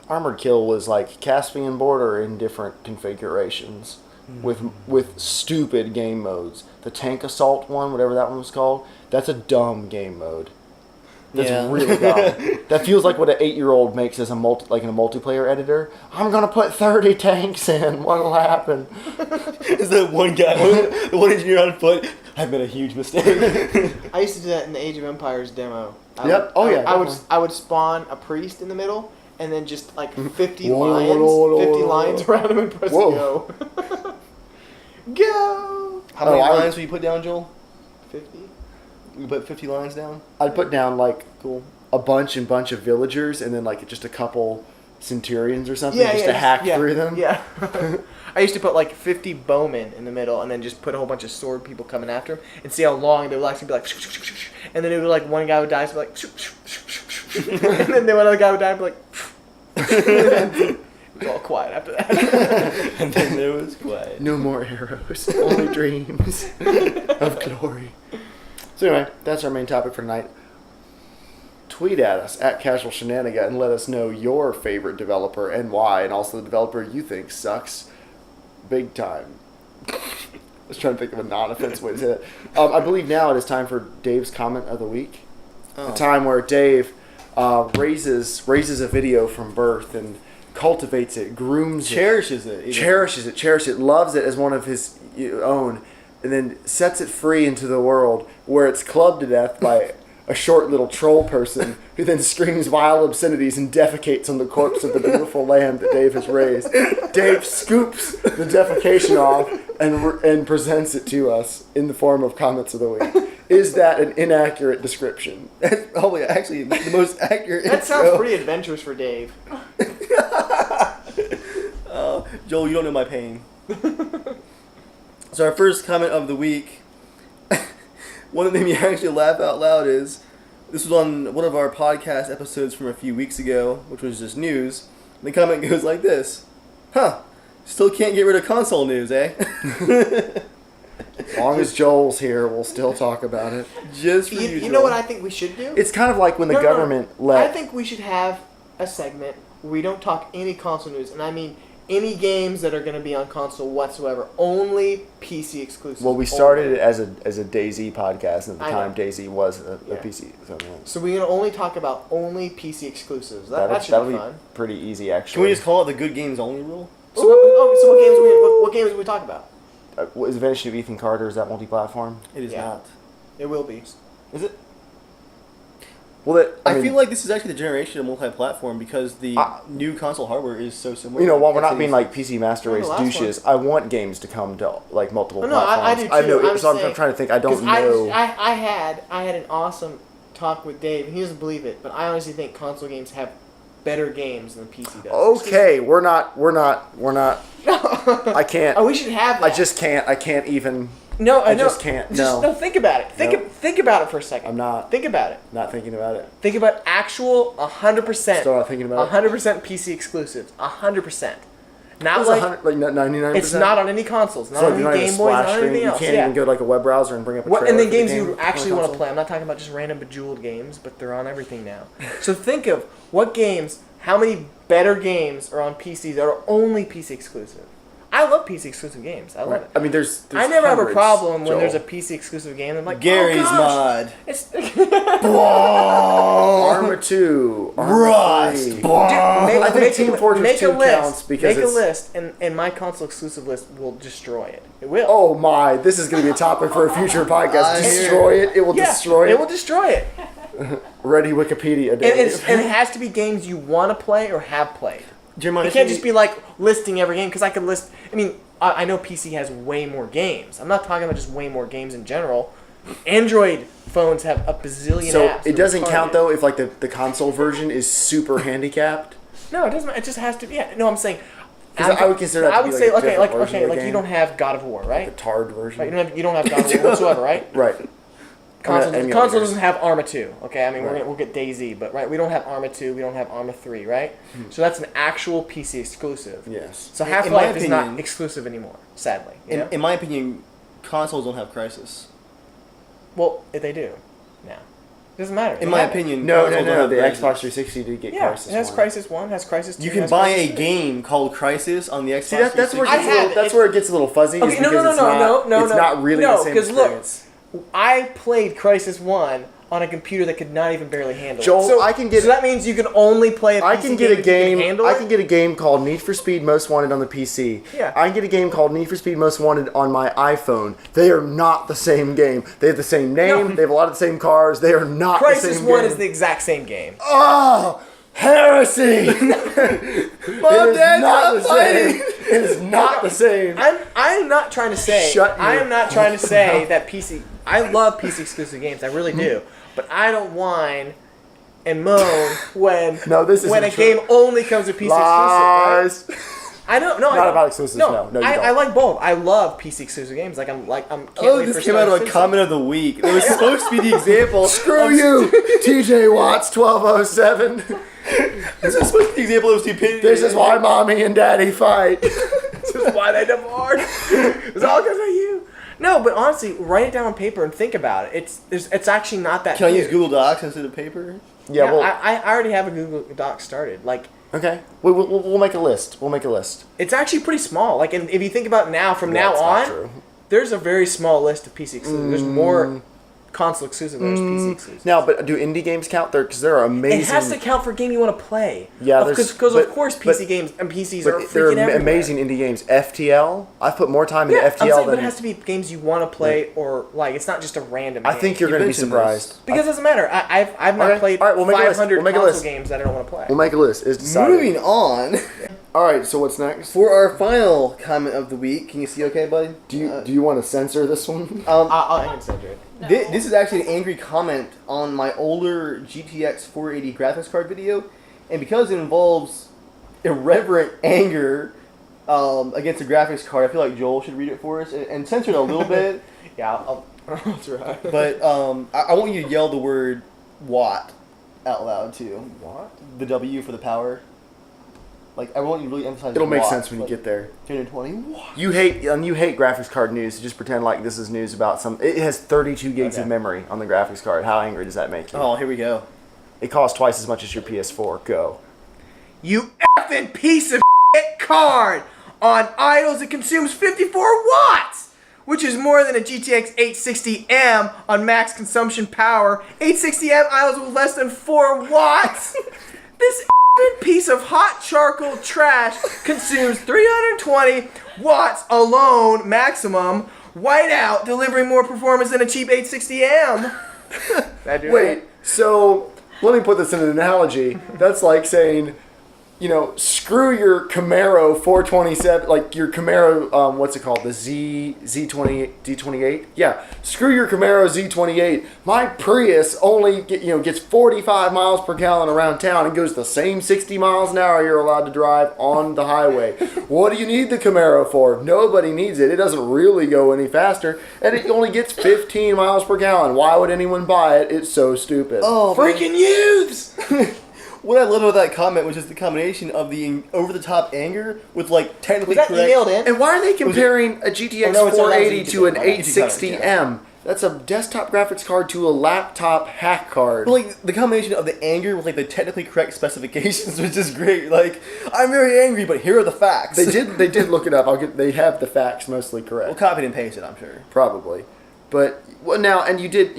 Armored Kill was like Caspian Border in different configurations with stupid game modes. The Tank Assault one, whatever that one was called, that's a dumb game mode. That's really dumb. That feels like what an 8-year-old makes as in a multiplayer editor. I'm gonna put 30 tanks in. What'll happen? Is that one guy, the one engineer on foot? I've made a huge mistake. I used to do that in the Age of Empires demo. Yep. I would spawn a priest in the middle, and then just like 50 lions around him and press go. Go. How many lines will you put down, Joel? 50. You put 50 lines down? I'd put down like a bunch of villagers and then like just a couple centurions or something to hack through them. Yeah. I used to put like 50 bowmen in the middle and then just put a whole bunch of sword people coming after him and see how long they would actually be like, and then it would like one guy would die, so like, and then one other guy would die and be like, it was all quiet after that. And then there was quiet. No more arrows, only dreams of glory. So anyway, that's our main topic for tonight. Tweet at us at Casual Shenanigans and let us know your favorite developer and why, and also the developer you think sucks big time. I was trying to think of a non-offensive way to say that. I believe now it is time for Dave's comment of the week. A time where Dave raises a video from birth and cultivates it, grooms cherishes it, cherishes it, loves it as one of his own, and then sets it free into the world where it's clubbed to death by a short little troll person who then screams vile obscenities and defecates on the corpse of the beautiful lamb that Dave has raised. Dave scoops the defecation off and presents it to us in the form of comments of the week. Is that an inaccurate description? That's probably actually the most accurate. That sounds pretty adventurous for Dave. Joel, you don't know my pain. So our first comment of the week, one that made me actually laugh out loud is, this was on one of our podcast episodes from a few weeks ago, which was just news. The comment goes like this: still can't get rid of console news, eh? As long as Joel's here, we'll still talk about it. Just for you, you know what I think we should do? It's kind of like when the government let... I think we should have a segment where we don't talk any console news, and I mean any games that are going to be on console whatsoever. Only PC exclusive. Well, we started it as a DayZ podcast, and at the time DayZ was a PC. So we're going to only talk about only PC exclusives. That should be fun. Pretty easy, actually. Can we just call it the good games only rule? So what games do we talk about? Is Adventure of Ethan Carter, is that multi-platform? It is not. It will be. Is it? Well, I feel like this is actually the generation of multi-platform because the new console hardware is so similar. You know, while we're not being like PC Master Race douches, I want games to come to like multiple platforms. I do too. I'm trying to think. I don't know. I had an awesome talk with Dave, and he doesn't believe it, but I honestly think console games have better games than PC does. Okay, we're not. I can't. Oh, we should have that. I just can't. I can't even. No, I just can't. No, think about it. Think about it for a second. I'm not. Think about it. Not thinking about it. Think about actual 100%. Still not thinking about it. 100% PC exclusives. 100%. Not like 99%. It's not on any consoles. Not on any Game Boys. Not on anything else. You can't even go to like a web browser and bring up a trailer. And then games you actually want to play. I'm not talking about just random Bejeweled games, but they're on everything now. So think of what games. How many better games are on PCs that are only PC exclusive? I love PC exclusive games. I love it. I mean, there's I never have a problem when Joel. there's a PC exclusive game. I'm like, Gary's oh, gosh, mod. It's ARMA 2, Rust. I think Team Fortress 2 counts because make a list, and my console exclusive list will destroy it. It will. Oh my! This is going to be a topic for a future podcast. Destroy it. It will destroy it. It will destroy it. Ready Wikipedia. And it has to be games you want to play or have played. It can't just be like listing every game, because I could list. I mean, I know PC has way more games. I'm not talking about just way more games in general. Android phones have a bazillion apps. So it doesn't count though if like the console version is super handicapped. No, it doesn't. It just has to be. Yeah, no, I'm saying. I would consider that. I would say okay, you don't have God of War, right? The tard version. Right, you don't have God of War whatsoever, right? Right. Console doesn't have ARMA 2. Okay, I mean we'll get DayZ, but right, we don't have ARMA 2, we don't have ARMA 3, right? So that's an actual PC exclusive. Yes. So Half-Life is not exclusive anymore, sadly. In my opinion, consoles don't have Crisis. Well, they do now. Doesn't matter. In my opinion, No. consoles don't have The versions. Xbox 360 did get Yeah, Crisis it has 1. Crisis 1, has Crisis 2. You can has buy Crisis a 3. game called Crisis on the Xbox. See, that's where it I gets a have little, it. that's where it gets a little fuzzy. is Okay, no, because it's not really the same because look, experience. I played Crisis 1 on a computer that could not even barely handle Joel, it. So, I can get- so that means you can only play a PC I can get a if you game. can handle I it? can get a game called Need for Speed Most Wanted on the PC. Yeah. I can get a game called Need for Speed Most Wanted on my iPhone. They are not the same game. They have the same name. No. They have a lot of the same cars. They are not Crisis the same 1 game. is the exact same game. Oh, heresy! Mom, It is Dad, not the stop same. fighting! It is not the same. I'm not trying to say. Shut I your am not trying to say mouth. that PC. I love PC exclusive games. I really do. But I don't whine and moan when No, this when a isn't true. game only comes with PC Lies. exclusive. Right? I don't. No, I Not don't. about exclusives, no. No, you I don't. like both. I love PC exclusive games. I'm can't Oh, wait this for came out of a Star comment of the week. It was supposed to be the example. Screw you, TJ Watts 1207. This is supposed to be the example of stupidity. This is why mommy and daddy fight. This is why they divorced. It's all because of you. No, but honestly, write it down on paper and think about it. It's actually not that. Can I use huge. Google Docs instead of paper? Yeah, well, I already have a Google Doc started. Like, okay. We'll make a list. We'll make a list. it's actually pretty small. Like, and if you think about now, from now That's not on, true. there's a very small list of PC exclusives. There's more console exclusive than there's PC exclusive. Now, but do indie games count? Because there are amazing. It has to count for a game you want to play. Yeah, because but- of course but- PC games and PCs But are there are freaking everywhere. amazing indie games. FTL. I've put more time into Yeah, I'm FTL saying, but than. it has to be games you want to play or like. It's not just a random. I game. think you're You going to be mentioned surprised. Because it doesn't matter. I've not Okay, played all right, we'll make a list. 500 We'll make a console list. games that I don't want to play. We'll make a list. It's decided. Moving on. All right. So what's next? For our final comment of the week, can you see okay, buddy? Do you want to censor this one? I can send it. No. This is actually an angry comment on my older GTX 480 graphics card video, and because it involves irreverent anger against the graphics card, I feel like Joel should read it for us and censor it a little bit. Yeah, I'll that's right. But I want you to yell the word "watt" out loud too. What? The W for the power. Like I want you to really emphasize. It'll make watt, sense when you like, get there. 220. Watt. You hate graphics card news. So just pretend like this is news about some. It has 32 gigs Okay. of memory on the graphics card. How angry does that make you? Oh, here we go. It costs twice as much as your PS4. Go. You effing piece of shit card! On idles, it consumes 54 watts! Which is more than a GTX 860M on max consumption power. 860M idles with less than 4 watts! This effing piece of hot charcoal trash consumes 320 watts alone, maximum. Whiteout, delivering more performance than a cheap 860M. Wait. So let me put this in an analogy. That's like saying, screw your Camaro 427, like your Camaro, what's it called? The Z28? Yeah. Screw your Camaro Z28. My Prius only gets 45 miles per gallon around town and goes the same 60 miles an hour you're allowed to drive on the highway. What do you need the Camaro for? Nobody needs it. It doesn't really go any faster, and it only gets 15 miles per gallon. Why would anyone buy it? It's so stupid. Oh, Freaking youths! What I love about that comment was just the combination of the over-the-top anger with like technically Was that correct. emailed in? And why are they comparing a GTX Oh, no, it's a 480 to an 860, 860M? That's a desktop graphics card to a laptop hack card. But like the combination of the anger with like the technically correct specifications was just great. Like I'm very angry, but here are the facts. They did look it up. They have the facts mostly correct. We'll copy and paste it, I'm sure. Probably. But now, and you did,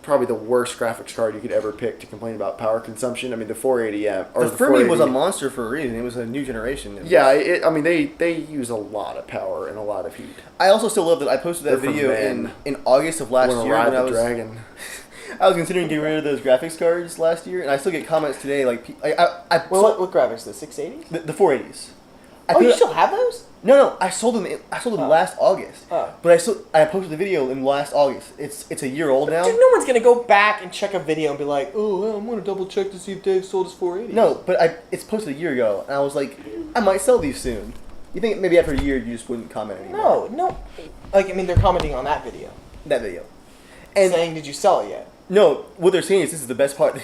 probably the worst graphics card you could ever pick to complain about power consumption. I mean, the 480M or The Fermi was a 480. monster for a reason. It was a new generation. Yeah, they use a lot of power and a lot of heat. I also still love that I posted that They're from video men. in August of last Wanna year ride when I the was dragon. I was considering getting rid of those graphics cards last year, and I still get comments today like I What graphics? The 680s? the 480s. Oh, you still have those? No, I sold them. I sold them last August. Oh. But I posted the video in last August. It's a year old now. Dude, no one's gonna go back and check a video and be like, "Oh, well, I'm gonna double check to see if Dave sold his 480." No, but it's posted a year ago, and I was like, I might sell these soon. You think maybe after a year you just wouldn't comment anymore? no. Like, I mean, they're commenting on that video, That video. and saying, "Did you sell it yet?" No, what they're saying is this is the best part.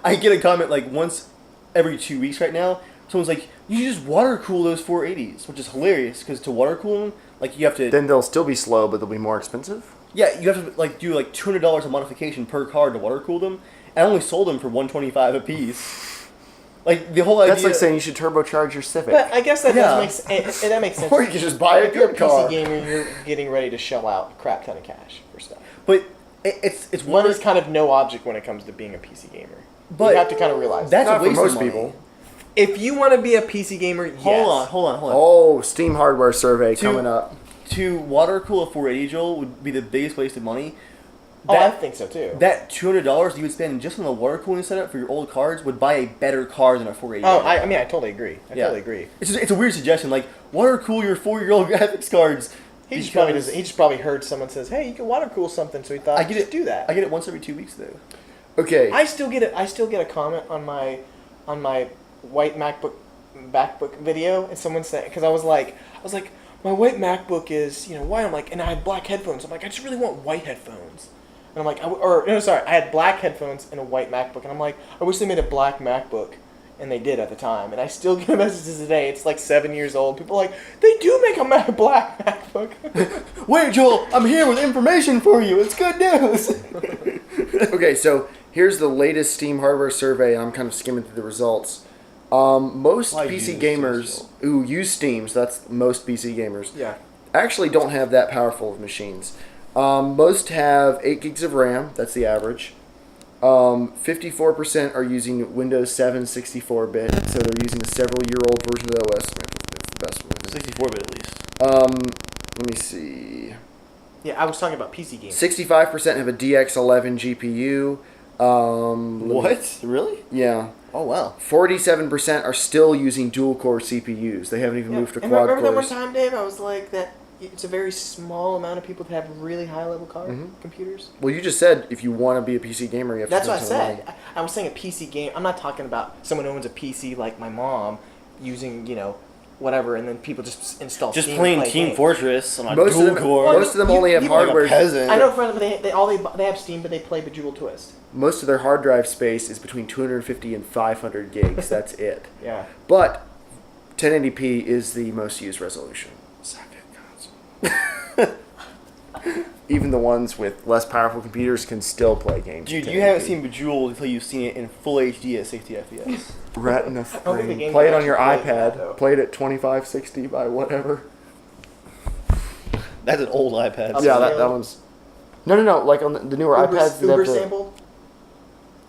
I get a comment like once every 2 weeks right now. Someone's like, you should just water cool those 480s, which is hilarious because to water cool them, like you have to. Then they'll still be slow, but they'll be more expensive. Yeah, you have to like do like $200 of modification per card to water cool them, I only sold them for $125 a piece. Like the whole idea. That's like saying you should turbocharge your Civic. But I guess that Yeah. does make sense. That makes sense. Or you can just buy a If you're a good PC car. gamer, you're getting ready to shell out a crap ton of cash for stuff. But it's one Money's kind of no object when it comes to being a PC gamer. But you have to kind of realize that's Not a for waste of most money. people. If you want to be a PC gamer, yes. Hold on. Oh, Steam hardware survey coming up. To water cool a 480 Joel would be the biggest waste of money. Oh, I think so too. That $200 you would spend just on the water cooling setup for your old cards would buy a better card than a 480. Oh, I mean, I totally agree. I totally agree. It's a weird suggestion, like water cool your 4-year-old graphics cards. He just probably heard someone says, "Hey, you can water cool something," so he thought, I do that. I get it once every 2 weeks though. Okay. I still get a comment on my white MacBook video, and someone said, because I was like, my white MacBook is, white. I'm like, and I had black headphones. I'm like, I just really want white headphones. And I'm like, I had black headphones and a white MacBook, and I'm like, I wish they made a black MacBook, and they did at the time. And I still get messages today. It's like 7 years old. People are like, they do make a black MacBook. Wait, Joel, I'm here with information for you. It's good news. Okay, so here's the latest Steam hardware survey. I'm kind of skimming through the results. Most I PC use gamers Steam who use Steam, so that's most PC gamers, Yeah. actually don't have that powerful of machines. Most have 8 gigs of RAM, that's the average. 54% are using Windows 7 64-bit, so they're using a several-year-old version of the OS. It's the best one. 64-bit at least. Let me see. Yeah, I was talking about PC games. 65% have a DX11 GPU. What? Really? Yeah. Oh wow. 47% are still using dual-core CPUs. They haven't even moved to And quad remember that one cores. time, Dave? I was like, that it's a very small amount of people that have really high-level computers. Well, you just said if you want to be a PC gamer, you have That's to what I spend some money. said. I was saying a PC game. I'm not talking about someone who owns a PC like my mom using, whatever, and then people just install Just Steam playing and play Team games. Fortress on a Most of dual them, core. most of them only have you like a hardware. peasant. I know friends, but they have Steam, but they play Bejeweled Twist. Most of their hard drive space is between 250 and 500 gigs. That's it. Yeah. But 1080p is the most used resolution. Suck it, console. Even the ones with less powerful computers can still play games. Dude, at you haven't 1080p. seen Bejeweled until you've seen it in full HD at 60 FPS. Retina don't think the screen. game Play it can on your actually play that, iPad. though. Play it at 2560 by whatever. That's an old iPad. Upscale. Yeah, that one's. No. Like on the newer iPads. they have Uber the- sampled.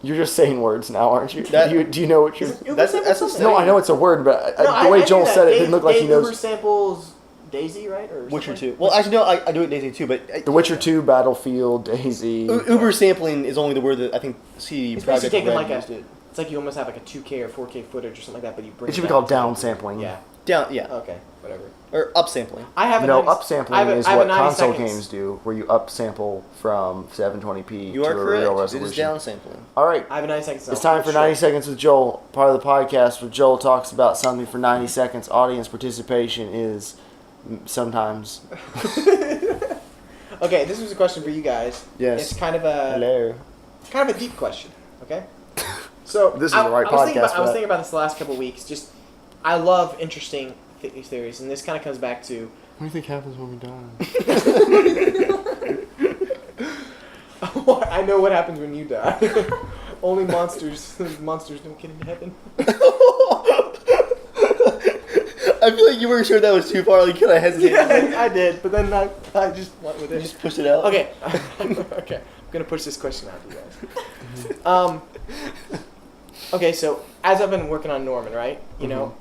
You're just saying words now, aren't you? That- do you know what you're? Uber That's sampled a something? No, I know it's a word, but No, the way I knew Joel that. said it Dave- didn't look like he Dave knows. Uber samples DayZ, right? Or Witcher something? 2. Well, actually, no, I do it DayZ too, but The Witcher 2, Battlefield, DayZ. Uber sampling is only the word that I think CD It's Projekt basically taking Red like used it. it's like you almost have like a 2K or 4K footage or something like that, but you bring It should be down called to- down sampling. Yeah. Down, yeah. Okay. Whatever. Or upsampling. I have a No, 90 upsampling I have a- is I have a what 90 console seconds. games do, where you upsample from 720p You to are a real correct. It resolution. is downsampling. All right, I have a 90 seconds. it's time for 90 seconds with Joel. Part of the podcast where Joel talks about something for 90 seconds. Audience participation is sometimes. Okay, this was a question for you guys. Yes. It's kind of a deep question. Okay. So This is the right I was thinking podcast about, for I was that. thinking about this the last couple of weeks. Just I love interesting theories, and this kind of comes back to What do you think happens when we die? I know what happens when you die. Only monsters don't get into heaven. I feel like you weren't sure that was too far. Like, kind of hesitated. Yeah, I did, but then I just went with You it. just pushed it out. Okay. Okay. I'm gonna push this question out to you guys. Okay, so as I've been working on Norman, right? You know,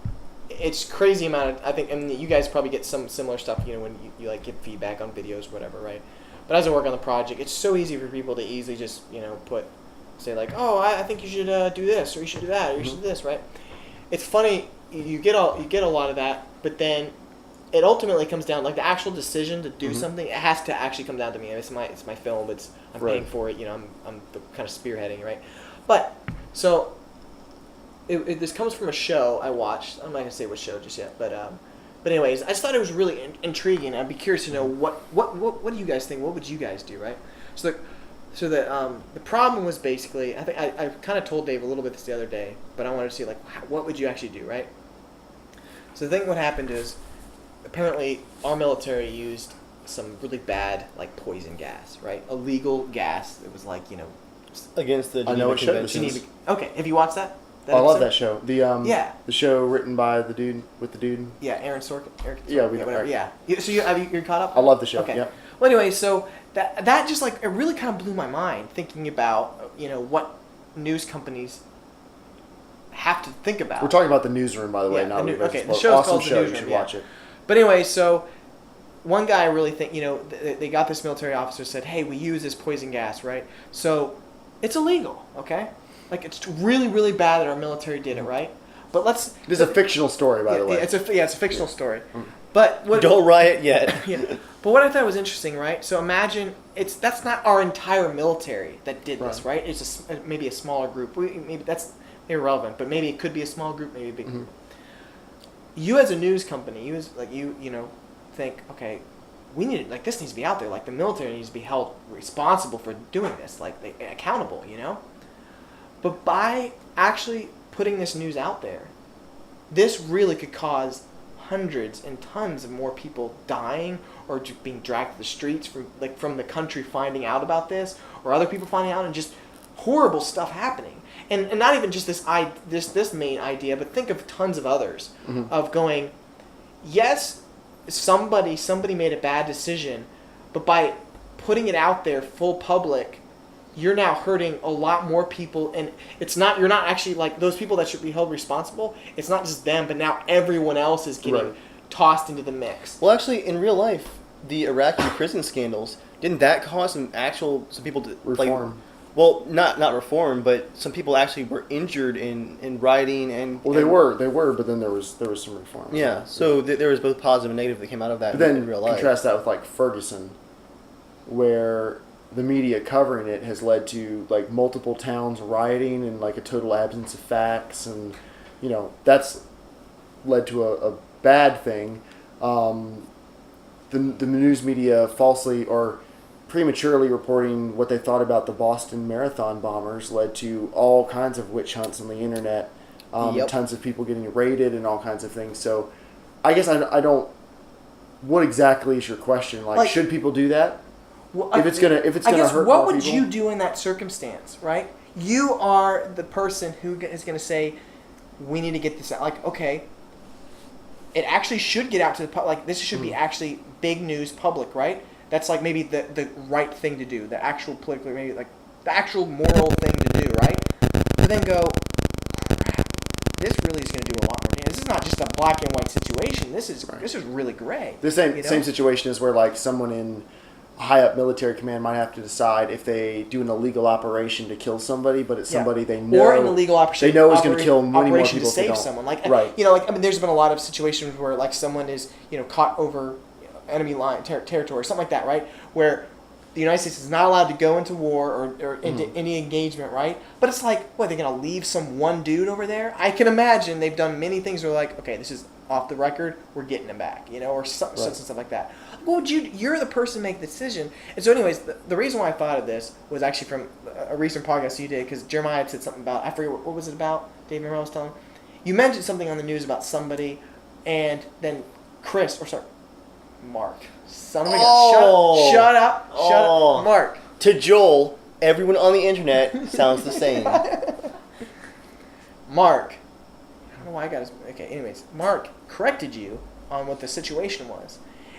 it's crazy amount of, I think, and you guys probably get some similar stuff, you know, when you like give feedback on videos or whatever, right? But as I work on the project, it's so easy for people to easily just, say like, oh, I think you should do this, or you should do that, or you should do this, right? It's funny, you get a lot of that, but then it ultimately comes down, like the actual decision to do something, it has to actually come down to me. It's my film. I'm paying for it. I'm the kind of spearheading, right? But so this comes from a show I watched. I'm not gonna say what show just yet, but anyways, I just thought it was really intriguing. I'd be curious to know what do you guys think? What would you guys do, right? So the problem was basically, I think I kind of told Dave a little bit this the other day, but I wanted to see like what would you actually do, right? So the thing what happened is, apparently our military used some really bad like poison gas, right? Illegal gas. It was like against the I know Geneva what show this Convention. is. Okay, have you watched that? I love episode? that show. Yeah. The show written by the dude with the dude. Yeah, Aaron Sorkin. Yeah, we know whatever. Eric. Yeah. So you're caught up? I love the show. Okay. Yep. Well, anyway, so that just like it really kind of blew my mind thinking about what news companies have to think about. We're talking about the newsroom, by the way. Yeah, not the new- Reverse okay, the Explode. show's Awesome called The show. You Newsroom, should yeah. watch it. But anyway, so one guy I really think they got this military officer said, "Hey, we use this poison gas, right? So it's illegal, okay? Like it's really really bad that our military did it, right? But let's." This is a fictional story, by the way. It's a fictional story. But what Don't riot yet. yeah. But what I thought was interesting, right? So imagine that's not our entire military that did this, right? It's maybe a smaller group. Maybe that's irrelevant, but maybe it could be a small group, maybe a big group. You as a news company, you think, okay, we need this needs to be out there. Like the military needs to be held responsible for doing this, accountable, But by actually putting this news out there, this really could cause hundreds and tons of more people dying or being dragged to the streets from the country finding out about this, or other people finding out, and just horrible stuff happening. And not even just this main idea, but think of tons of others of going, yes, somebody made a bad decision, but by putting it out there full public, you're now hurting a lot more people, and you're not actually those people that should be held responsible. It's not just them, but now everyone else is getting tossed into the mix. Well, actually, in real life, the Iraqi prison scandals, didn't that cause some people to Reform. Well, not reform, but some people actually were injured in rioting and. Well, they were, but then there was some reform. Yeah, so there was both positive and negative that came out of that But then in real life. contrast that with Ferguson, where the media covering it has led to multiple towns rioting and a total absence of facts, and that's led to a bad thing. The news media falsely or prematurely reporting what they thought about the Boston Marathon bombers led to all kinds of witch hunts on the internet, tons of people getting raided and all kinds of things. So I guess I don't. What exactly is your question? Should people do that? Well, If it's gonna hurt what more would people? you do in that circumstance, right? You are the person who is going to say, we need to get this out. Okay, it actually should get out to the public. This should be actually big news public, right? That's maybe the right thing to do, the actual politically, maybe the actual moral thing to do, right? But then go, crap, this really is going to do a lot more damage. This is not just a black and white situation. This is really gray. The same situation is where someone in high up military command might have to decide if they do an illegal operation to kill somebody, but it's somebody they know, or an illegal operation they know is going to kill many more operation people to if they save don't. someone. Right. There's been a lot of situations where someone is caught over enemy line territory or something like that, right? Where the United States is not allowed to go into war or into any engagement, right? But it's what, they're going to leave some one dude over there? I can imagine they've done many things where okay, this is off the record, we're getting him back, or something, stuff like that. Well, you're the person to make the decision. And so anyways, the reason why I thought of this was actually from a recent podcast you did, because Jeremiah had said something about, I forget, what was it about? Dave Monroe was telling? You mentioned something on the news about somebody, and then Mark. Son of a gun. Shut up. Mark. To Joel, everyone on the internet sounds the same. Mark. I don't know why I got his... Okay, anyways. Mark corrected you on what the situation was.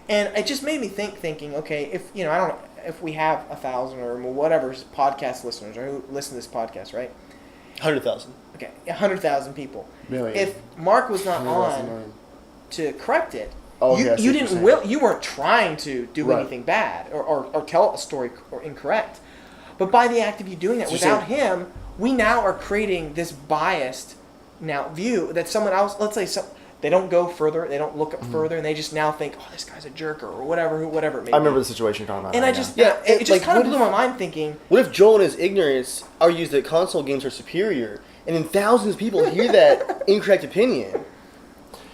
And it just made me thinking, okay, if, I don't know, if we have 1,000 or whatever podcast listeners or who listen to this podcast, right? 100,000. Okay, 100,000 people. Million. If Mark was not 100,000 on million. to correct it, Oh, yeah, I see you what you're didn't saying. you weren't trying to do Right. anything bad or tell a story or incorrect. But by the act of you doing that, So you're without saying- him, we now are creating this biased view that someone else, let's say they don't go further, they don't look up further, and they just now think, oh, this guy's a jerk or whatever it may be. I remember the situation you're talking about. And now, I yeah. just, Yeah, it just kind of what blew my mind thinking, What if Joel in his ignorance argues that console games are superior, and then thousands of people hear that incorrect opinion?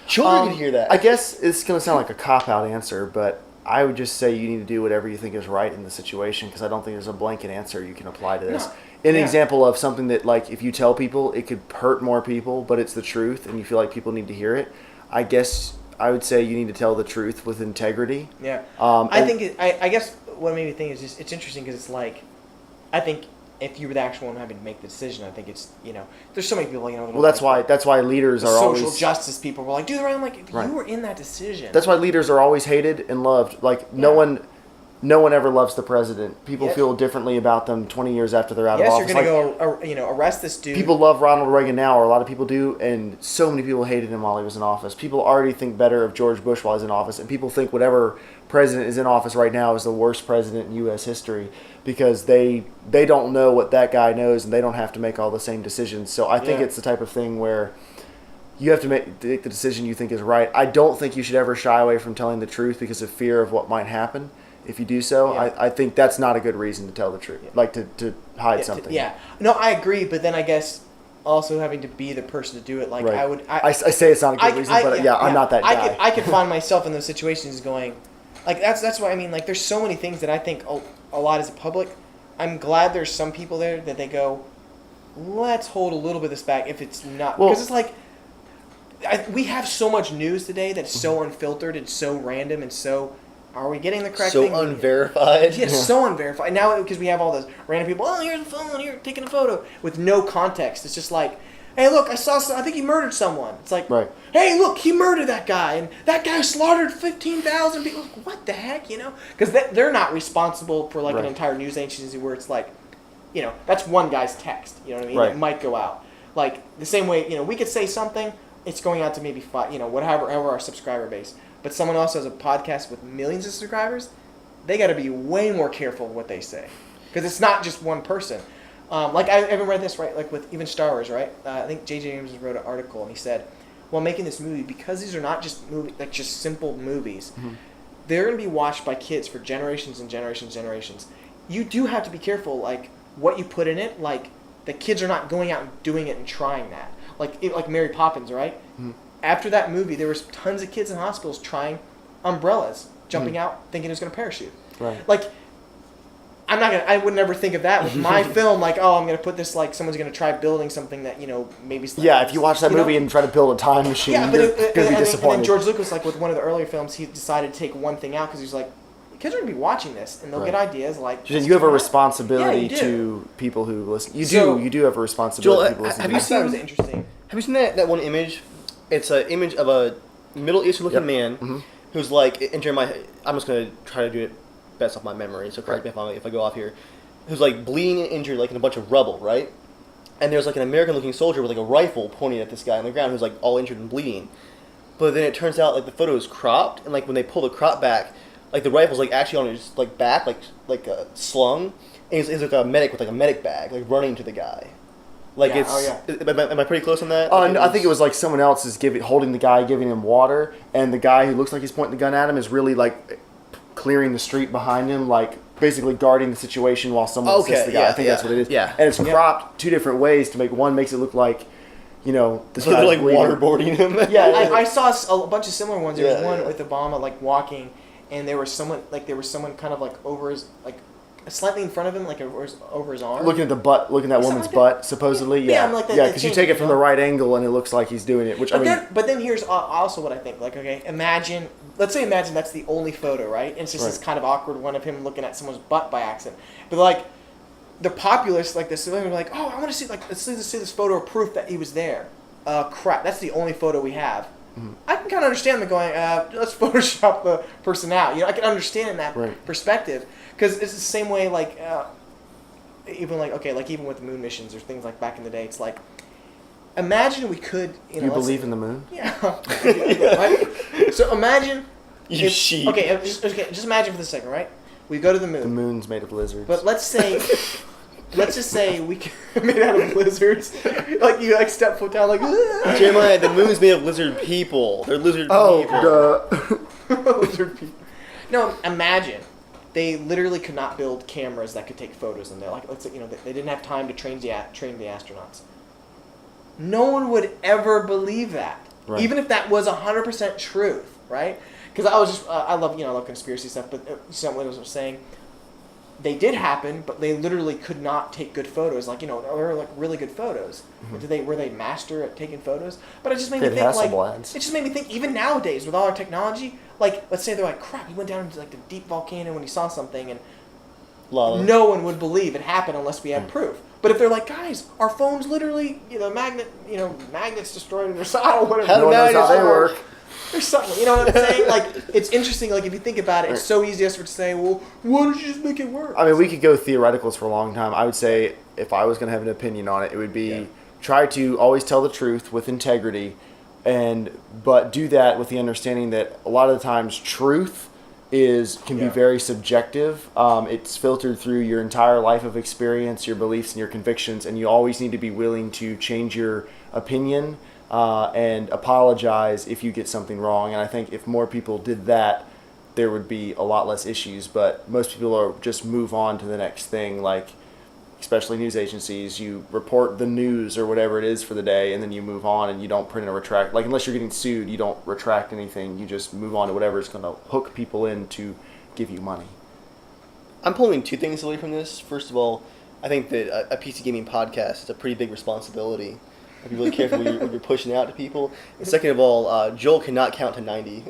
Children could hear that. I guess it's going to sound like a cop-out answer, but I would just say you need to do whatever you think is right in the situation, because I don't think there's a blanket answer you can apply to this. No. An Yeah. example of something that, if you tell people, it could hurt more people, but it's the truth, and you feel like people need to hear it, I guess I would say you need to tell the truth with integrity. yeah. I I think, I guess what made me think is just, it's interesting because it's I think if you were the actual one having to make the decision, I think it's, there's so many people, Well, that's why leaders are social always justice people were like, do the right. I'm like, Right. you were in that decision. That's why leaders are always hated and loved. Like no one ever loves the president. People Yeah. feel differently about them 20 years after they're out of Yes, office. you're gonna go, arrest this dude. People love Ronald Reagan now, or a lot of people do, and so many people hated him while he was in office. People already think better of George Bush while he's in office, and people think whatever president is in office right now is the worst president in U.S. history because they don't know what that guy knows, and they don't have to make all the same decisions. So I think Yeah. it's the type of thing where you have to make the decision you think is right. I don't think you should ever shy away from telling the truth because of fear of what might happen. If you do so, Yeah. I think that's not a good reason to tell the truth, like to hide something. No, I agree, but then I guess also having to be the person to do it, like Right. I say it's not a good reason, but I'm not that guy. I could find myself in those situations going, like that's what I mean. Like there's so many things that I think a lot as a public. I'm glad there's some people there that they go, let's hold a little bit of this back if it's not because it's like we have so much news today that's so unfiltered and so random and so. Are we getting the correct thing? So unverified. Yeah, so unverified. Now, because we have all those random people, oh, here's a phone, here, taking a photo, with no context. It's just like, hey, look, I think he murdered someone. It's like, Right. hey, look, he murdered that guy, and that guy slaughtered 15,000 people. What the heck, Because they're not responsible for, like, Right. an entire news agency where it's like, that's one guy's text, you know what I mean? Right. It might go out. Like, the same way, we could say something, it's going out to maybe five, whatever our subscriber base. But someone else has a podcast with millions of subscribers, they got to be way more careful of what they say. Because it's not just one person. Like, I haven't read this, right? Like, with even Star Wars, right? I think J.J. Abrams wrote an article, and he said, while making this movie, because these are not just just simple movies, they're going to be watched by kids for generations and generations and generations. You do have to be careful, like, what you put in it. Like, the kids are not going out and doing it and trying that. Like Mary Poppins, right? After that movie, there was tons of kids in hospitals trying umbrellas, jumping out, thinking it was going to parachute. Right. Like, I would never think of that with my film. Like, oh, I'm going to put this. Like, someone's going to try building something that maybe. Yeah, if you watch that movie and try to build a time machine, you're going to be disappointed. And then George Lucas, like with one of the earlier films, he decided to take one thing out because he was like, kids are going to be watching this and they'll get ideas like. You have a responsibility Yeah, you do. to people who listen. You So- do have a responsibility Joel, to people listening. have to you I thought it was seen- interesting. Have you seen that one image? It's an image of a Middle Eastern looking man who's like, I'm just going to try to do it best off my memory, so correct me if I go off here. Who's like bleeding and injured, like in a bunch of rubble, right? And there's like an American looking soldier with like a rifle pointing at this guy on the ground who's like all injured and bleeding. But then it turns out like the photo is cropped, and like when they pull the crop back, like the rifle's like actually on his like back, like slung, and he's like a medic with like a medic bag, like running to the guy. Like am I pretty close on that? No, I think it was like someone else is holding the guy, giving him water, and the guy who looks like he's pointing the gun at him is really like clearing the street behind him, like basically guarding the situation while someone assists the guy. I think that's what it is. Yeah. And it's cropped two different ways to make one makes it look like, this So they're guy's like bleeding. waterboarding him. Yeah, I saw a bunch of similar ones. There was Yeah, one yeah. with Obama like walking, and there was someone kind of like over his slightly in front of him, like over his arm. looking at that woman's like that. butt, supposedly. Yeah, Yeah, I'm like that- yeah, that because you change, take it from the right angle and it looks like he's doing it. Which But then here's also what I think. Like, okay, imagine that's the only photo, right? And it's just this Right. kind of awkward one of him looking at someone's butt by accident. But like, the populace, like the civilian, were like, oh, I want to see let's see this photo of proof that he was there. Crap, that's the only photo we have. I can kind of understand them going, let's Photoshop the person out. I can understand that perspective because it's the same way like. Even with the moon missions or things like back in the day, it's like, imagine we could. you believe in the moon? Yeah. Right? So imagine. You sheep. Okay, just imagine for the second, right? We go to the moon. The moon's made of lizards. But let's just say we made out of lizards. Like you step foot down like. Jeremiah, the moon's made of lizard people. They're lizard people. Lizard people. No, imagine. They literally could not build cameras that could take photos in there. Like, let's say, they didn't have time to train the astronauts. No one would ever believe that, even if that was 100% truth, right? Because I love conspiracy stuff. But someone was saying they did happen, but they literally could not take good photos. Like, or like really good photos. Were they master at taking photos? But it just made me think it just made me think even nowadays with all our technology. Like, let's say they're like, crap, he went down into like the deep volcano when he saw something, and Lala. no one would believe it happened unless we had proof. But if they're like, guys, our phone's literally, magnets destroyed in their saddle, whatever. How No one knows how they magnets work. Or something, you know what I'm saying? Like, it's interesting, like, if you think about it, it's so easy just to say, well, why don't you just make it work? I mean, we could go theoreticals for a long time. I would say if I was going to have an opinion on it, it would be try to always tell the truth with integrity, but do that with the understanding that a lot of the times truth can be very subjective. It's filtered through your entire life of experience, your beliefs, and your convictions, and you always need to be willing to change your opinion and apologize if you get something wrong. And I think if more people did that, there would be a lot less issues. But most people are just move on to the next thing, like especially news agencies. You report the news or whatever it is for the day, and then you move on, and you don't print and retract. Like, unless you're getting sued, you don't retract anything. You just move on to whatever is going to hook people in to give you money. I'm pulling two things away from this. First of all, I think that a PC gaming podcast is a pretty big responsibility. Be really careful when you're pushing out to people. And second of all, Joel cannot count to 90.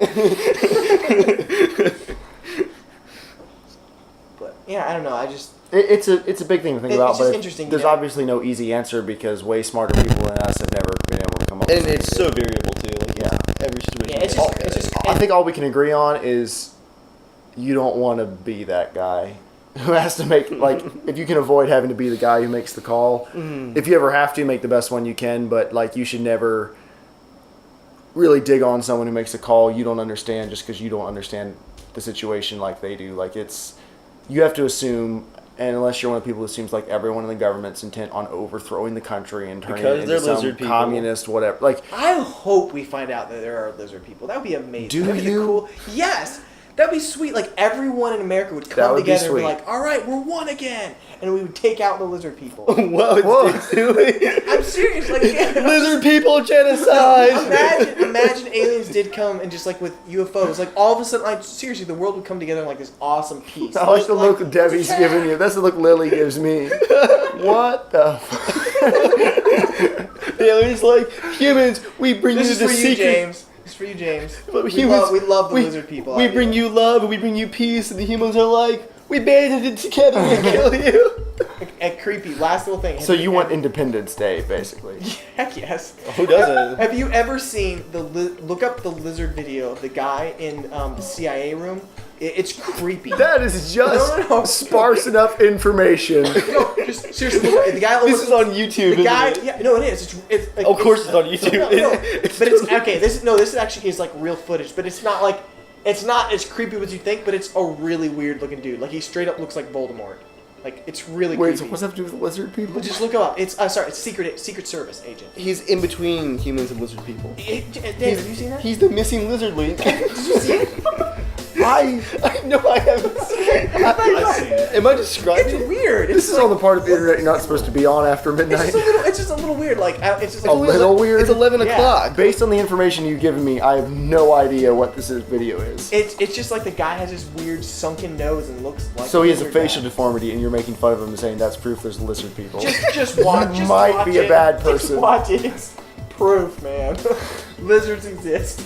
But, yeah, I don't know, I just... It's a big thing to think about, it's just but interesting, there's obviously no easy answer because way smarter people than us have never been able to come up with And something it's good. so variable too. Like, every situation. Yeah, it's just I think all we can agree on is you don't want to be that guy who has to make, like, if you can avoid having to be the guy who makes the call, if you ever have to, make the best one you can, but, like, you should never really dig on someone who makes a call you don't understand just because you don't understand the situation like they do. Like, you have to assume, and unless you're one of the people who seems like everyone in the government's intent on overthrowing the country and turning it into some communist whatever. Like, I hope we find out that there are lizard people. That would be amazing. Do That'd be you? Cool. Yes. That'd be sweet. Like, everyone in America would come would be together and be sweet. like, all right, we're one again. And we would take out the lizard people. Whoa. I'm serious. Like, Lizard people genocide. Imagine aliens did come and just, like, with UFOs, like, all of a sudden, like, seriously, the world would come together in, like, this awesome peace. I like the look Debbie's giving you. That's the look Lily gives me. What the The aliens like, humans, we bring This you is the for you, secret. James. It's for you, James. But We humans, love the lizard people. We out bring here. you love and we bring you peace, and the humans are like, we banded it together and kill you. And creepy. Last little thing. So you want Independence Day, basically. Heck yes. Who doesn't? Have you ever seen look up the lizard video of the guy in the CIA room? It's creepy. That is just No. sparse enough information. No, just seriously, look, the guy. This is on YouTube. The guy, isn't it? yeah, no, it is. It's like, Of course it's on YouTube. No, but it's okay. This actually is like real footage, but it's not like it's not as creepy as you think. But it's a really weird looking dude. Like, he straight up looks like Voldemort. Like, it's really Wait, creepy. so what's that to do with lizard people? But just look him up. It's it's Secret Service agent. He's in between humans and lizard people. Dave, have you seen that? He's the missing lizard link. Did you see it? I No, I haven't seen it. I've seen it. Am I describing It's it? weird. This is on the part of the internet you're not supposed to be on after midnight. It's just a little weird. Like, it's just A little weird? It's 11 Yeah. o'clock. Based on the information you've given me, I have no idea what video is. It's just like the guy has this weird sunken nose and looks like. So he has a lizard facial guy. deformity, and you're making fun of him and saying that's proof there's lizard people. Just watch. You Just might watch be a it. bad Just person. watch it. It's proof, man. Lizards exist.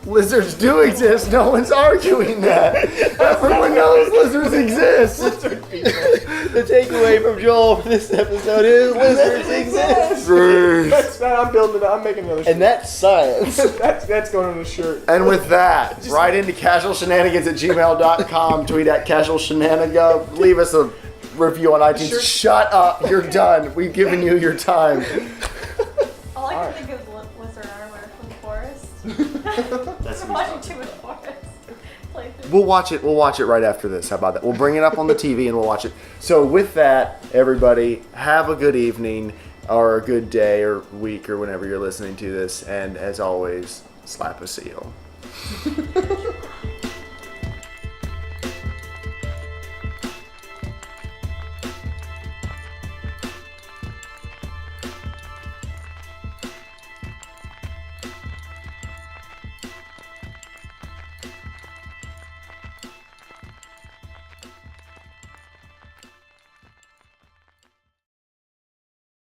Lizards do exist. No one's arguing that. Everyone knows lizards exist. Lizard people. The takeaway from Joel for this episode is lizards exist. I'm building it. I'm making another shirt. And that's science. that's going on the shirt. And with that, write into casualshenanigans@gmail.com, tweet at casualshenanigans, leave us a review on iTunes. Sure. Shut up. You're done. We've given you your time. All I Alright. can think of is lizard armor from the forest. That's I'm watching too much forest. Playthrough. We'll watch it right after this. How about that? We'll bring it up on the TV and we'll watch it. So with that, everybody, have a good evening or a good day or week or whenever you're listening to this. And as always, slap a seal.